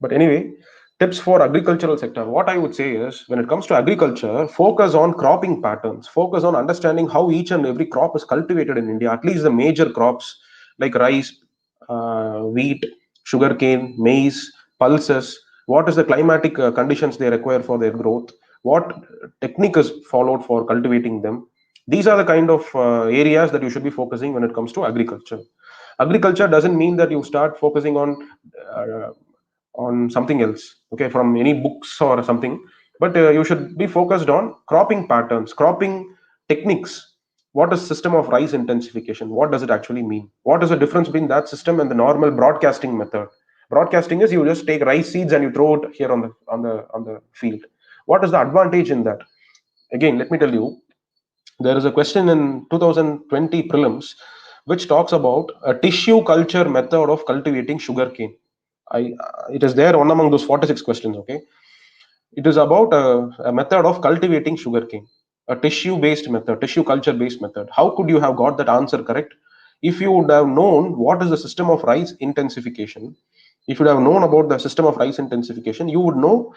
Speaker 2: But anyway, tips for agricultural sector. What I would say is, when it comes to agriculture, focus on cropping patterns. Focus on understanding how each and every crop is cultivated in India. At least the major crops like rice, wheat, sugarcane, maize, pulses. What is the climatic conditions they require for their growth? What technique is followed for cultivating them? These are the kind of areas that you should be focusing when it comes to agriculture. Agriculture doesn't mean that you start focusing uh, on something else, okay, from any books or something, but you should be focused on cropping patterns, cropping techniques. What is system of rice intensification? What does it actually mean? What is the difference between that system and the normal broadcasting method? Broadcasting is you just take rice seeds and you throw it here on the field. What is the advantage in that? Again, let me tell you, There is a question in 2020 prelims which talks about a tissue culture method of cultivating sugarcane. It is there one among those 46 questions. Okay, it is about a method of cultivating sugarcane, a tissue-based method, tissue culture-based method. How could you have got that answer correct? If you would have known what is the system of rice intensification, if you would have known about the system of rice intensification, you would know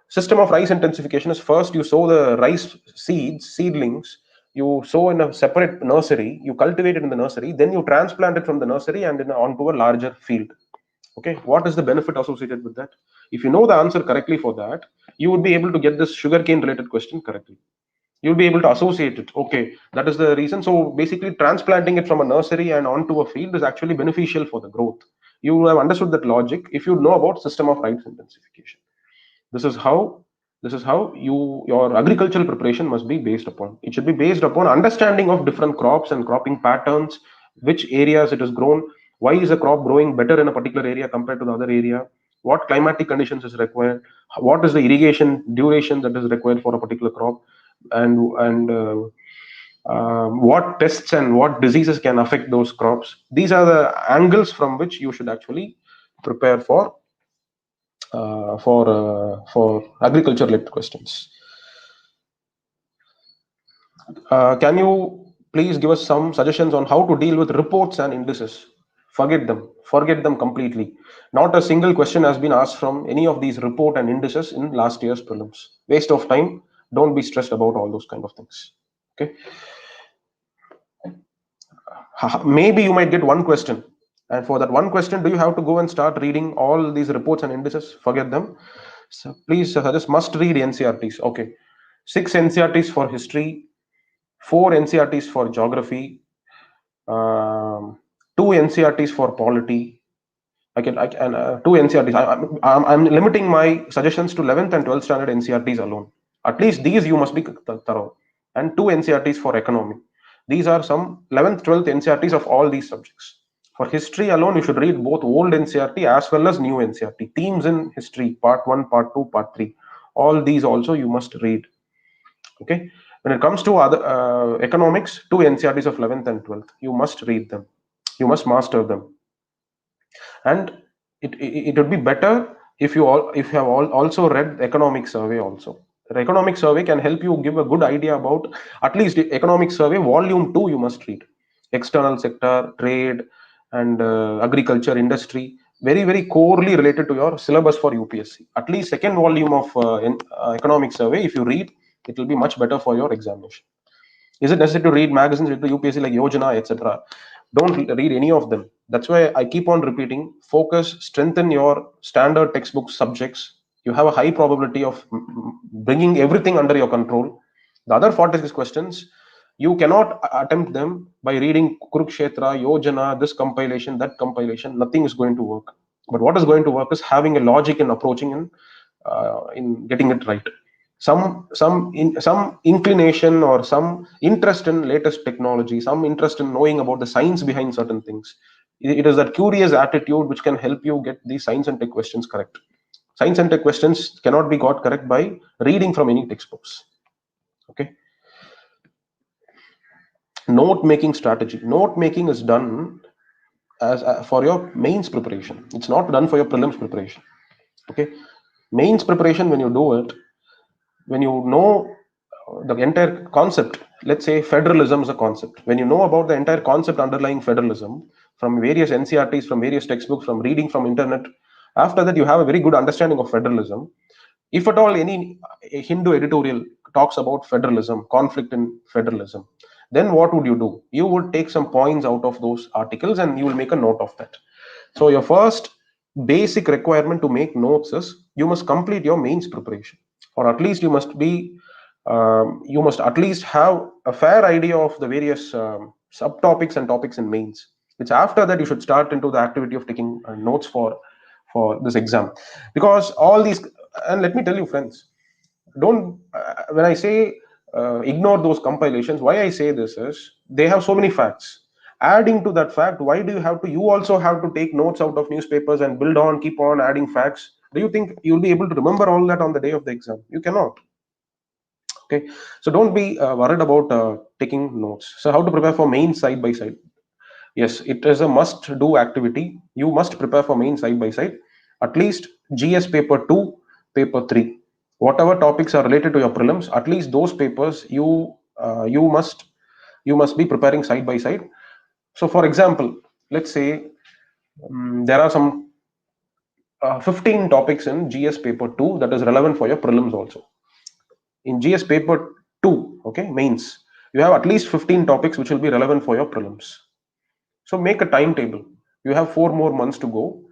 Speaker 2: system of rice intensification is first you sow the rice seedlings, you sow in a separate nursery, you cultivate it in the nursery, then you transplant it from the nursery and onto a larger field. Okay, what is the benefit associated with that? If you know the answer correctly for that, you would be able to get this sugarcane related question correctly. You'll be able to associate it. Okay, that is the reason. So basically, transplanting it from a nursery and onto a field is actually beneficial for the growth. You have understood that logic if you know about system of rice intensification. This is how your agricultural preparation must be based upon. It should be based upon understanding of different crops and cropping patterns, which areas it is grown, why is a crop growing better in a particular area compared to the other area, what climatic conditions is required, what is the irrigation duration that is required for a particular crop, and what pests and what diseases can affect those crops. These are the angles from which you should actually prepare for agriculture related questions. Can you please give us some suggestions on how to deal with reports and indices? Forget them completely. Not a single question has been asked from any of these report and indices in last year's prelims. Waste of time. Don't be stressed about all those kind of things. Okay. Maybe you might get one question, and for that one question, do you have to go and start reading all these reports and indices? Forget them. So please suggest must read NCRTs. Okay, 6 NCRTs for history, 4 NCRTs for geography, 2 NCRTs for polity. I can 2 NCRTs. I'm limiting my suggestions to 11th and 12th standard NCRTs alone. At least these you must be thorough. And 2 NCRTs for economy. These are some 11th, 12th NCRTs of all these subjects. For history alone, you should read both old NCRT as well as new NCRT. Themes in history, part 1, part 2, part 3. All these also you must read. Okay. When it comes to other economics, 2 NCRTs of 11th and 12th, you must read them. You must master them. And it would be better if you have also read economic survey also. The economic survey can help you give a good idea about at least economic survey volume 2 you must read. External sector, trade, and agriculture, industry, very corely related to your syllabus for UPSC. At least second volume of economic survey, if you read, it will be much better for your examination. Is it necessary to read magazines related to UPSC like Yojana, etc.? Don't read any of them. That's why I keep on repeating, focus, strengthen your standard textbook subjects. You have a high probability of bringing everything under your control. The other 46 questions, you cannot attempt them by reading Kurukshetra, Yojana, this compilation, that compilation. Nothing is going to work. But what is going to work is having a logic in approaching and in getting it right. Some inclination or some interest in latest technology, some interest in knowing about the science behind certain things. It is that curious attitude which can help you get these science and tech questions correct. Science and tech questions cannot be got correct by reading from any textbooks. Okay. Note making strategy. Note making is done as for your mains preparation. It's not done for your prelims preparation. Okay. Mains preparation, when you do it, when you know the entire concept, let's say federalism is a concept. When you know about the entire concept underlying federalism from various NCRTs, from various textbooks, from reading from internet, after that you have a very good understanding of federalism. If at all any Hindu editorial talks about federalism, conflict in federalism, then what would you do? You would take some points out of those articles and you will make a note of that. So your first basic requirement to make notes is you must complete your mains preparation, or at least you must at least have a fair idea of the various subtopics and topics in mains. It's after that you should start into the activity of taking notes for this exam, because all these, and let me tell you friends, don't when I say ignore those compilations, why I say this is they have so many facts. Adding to that fact, why do you also have to take notes out of newspapers and build on, keep on adding facts? Do you think you'll be able to remember all that on the day of the exam? You cannot. Okay, so don't be worried about taking notes. So how to prepare for main side by side? Yes, it is a must do activity. You must prepare for main side by side, at least GS paper 2, paper 3. Whatever topics are related to your prelims, at least those papers you must be preparing side by side. So for example, let's say there are some 15 topics in GS paper 2 that is relevant for your prelims also. In GS paper 2, okay, mains, you have at least 15 topics which will be relevant for your prelims. So make a timetable. You have 4 more months to go.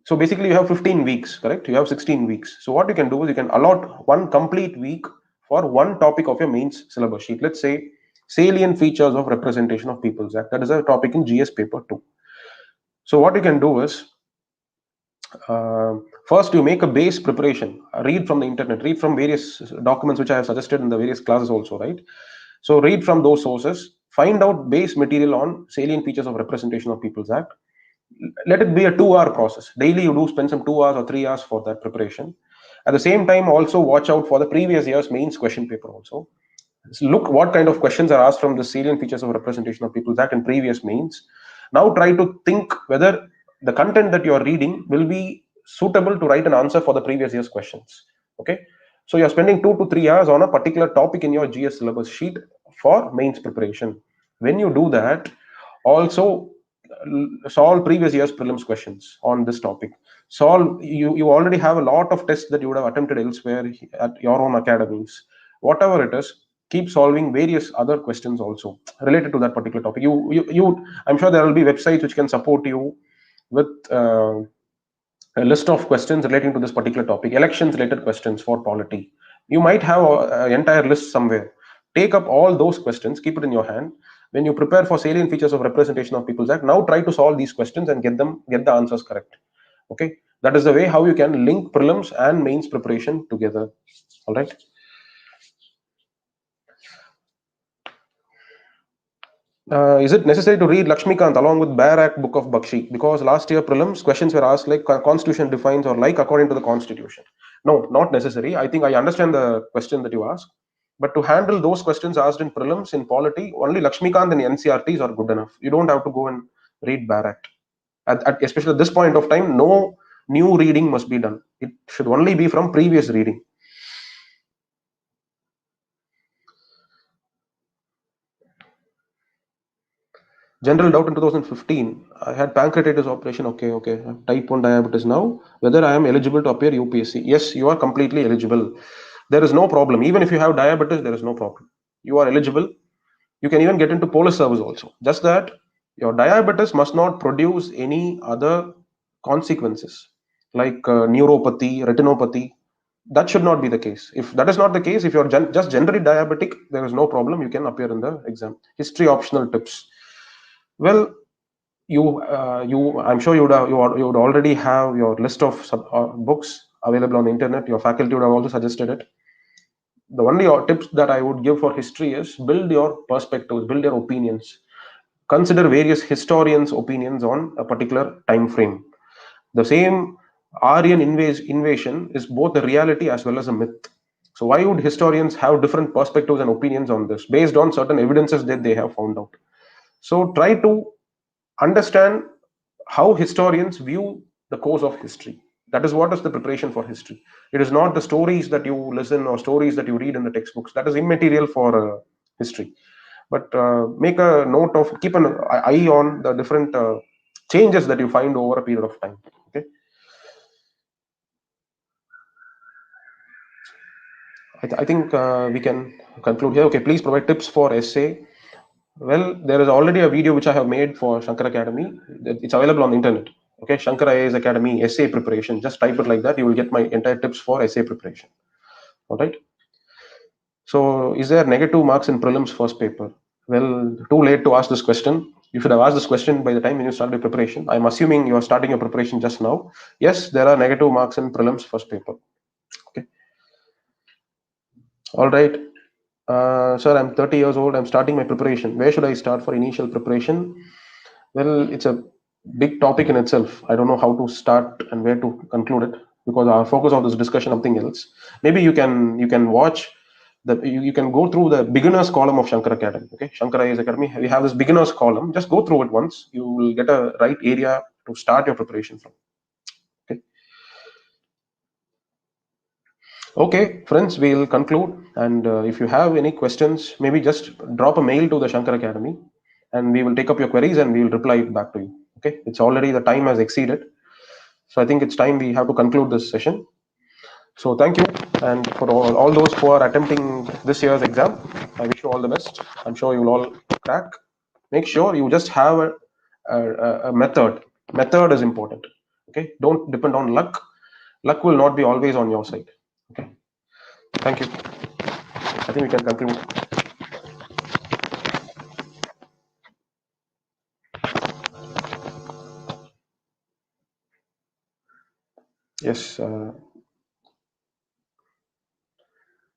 Speaker 2: So basically, you have 15 weeks, correct? You have 16 weeks. So what you can do is you can allot one complete week for one topic of your mains syllabus sheet. Let's say salient features of representation of People's Act. That is a topic in GS paper 2. So what you can do is uh, first you make a base preparation. Read from the internet. Read from various documents which I have suggested in the various classes also, right? So read from those sources. Find out base material on salient features of representation of People's Act. Let it be a 2 hour process. Daily you do spend some 2 hours or 3 hours for that preparation. At the same time, also watch out for the previous year's mains question paper also. So look what kind of questions are asked from the salient features of representation of People's Act in previous mains. Now try to think whether the content that you are reading will be suitable to write an answer for the previous year's questions. Okay, so you're spending 2 to 3 hours on a particular topic in your GS syllabus sheet for mains preparation. When you do that, also solve previous year's prelims questions on this topic. Solve, you already have a lot of tests that you would have attempted elsewhere at your own academies. Whatever it is, keep solving various other questions also related to that particular topic. I'm sure there will be websites which can support you with a list of questions relating to this particular topic. Elections related questions for polity, you might have an entire list somewhere. Take up all those questions, keep it in your hand. When you prepare for salient features of representation of People's Act, now try to solve these questions and get the answers correct. Okay, that is the way how you can link prelims and mains preparation together. All right. Is it necessary to read Lakshmikant along with Bare Act Book of Bakshi? Because last year prelims questions were asked like Constitution defines or like according to the Constitution. No, not necessary. I think I understand the question that you asked. But to handle those questions asked in prelims in polity, only Lakshmikant and Ncrts are good enough. You don't have to go and read Bare Act. Especially at this point of time, no new reading must be done. It should only be from previous reading. General doubt in 2015. I had pancreatitis operation. Okay. Type 1 diabetes now. Whether I am eligible to appear UPSC? Yes, you are completely eligible. There is no problem. Even if you have diabetes, there is no problem. You are eligible. You can even get into police service also. Just that your diabetes must not produce any other consequences like neuropathy, retinopathy. That should not be the case. If that is not the case, if you're just generally diabetic, there is no problem. You can appear in the exam. History optional tips. Well, I'm sure you would already have your list of books available on the internet. Your faculty would have also suggested it. The only tips that I would give for history is build your perspectives, build your opinions, consider various historians' opinions on a particular time frame. The same Aryan invasion is both a reality as well as a myth. So why would historians have different perspectives and opinions on this based on certain evidences that they have found out? So try to understand how historians view the course of history. That is what is the preparation for history. It is not the stories that you listen or stories that you read in the textbooks. That is immaterial for history. But make a note of, keep an eye on the different changes that you find over a period of time. Okay. I think we can conclude here. Okay, please provide tips for essay. Well, there is already a video which I have made for Shankar Academy. It's available on the internet. Okay, Shankar IAS Academy essay preparation. Just type it like that. You will get my entire tips for essay preparation. All right. So, is there negative marks in prelims first paper? Well, too late to ask this question. You should have asked this question by the time when you started preparation. I'm assuming you are starting your preparation just now. Yes, there are negative marks in prelims first paper. Okay. All right. Sir, I'm 30 years old. I'm starting my preparation. Where should I start for initial preparation? Well, it's a big topic in itself. I don't know how to start and where to conclude it because our focus of this discussion is something else. Maybe you can watch you can go through the beginners column of Shankar Academy. Okay, Shankar IAS Academy, we have this beginners column. Just go through it once. You will get a right area to start your preparation from. Okay. Okay, friends, we'll conclude. And if you have any questions, maybe just drop a mail to the Shankar Academy, and we will take up your queries and we will reply back to you. Okay, it's already the time has exceeded, so I think it's time we have to conclude this session. So thank you, and for all those who are attempting this year's exam, I wish you all the best. I'm sure you'll all crack. Make sure you just have a method. Method is important. Okay, don't depend on luck. Luck will not be always on your side. Okay, thank you. I think we can conclude. Yes.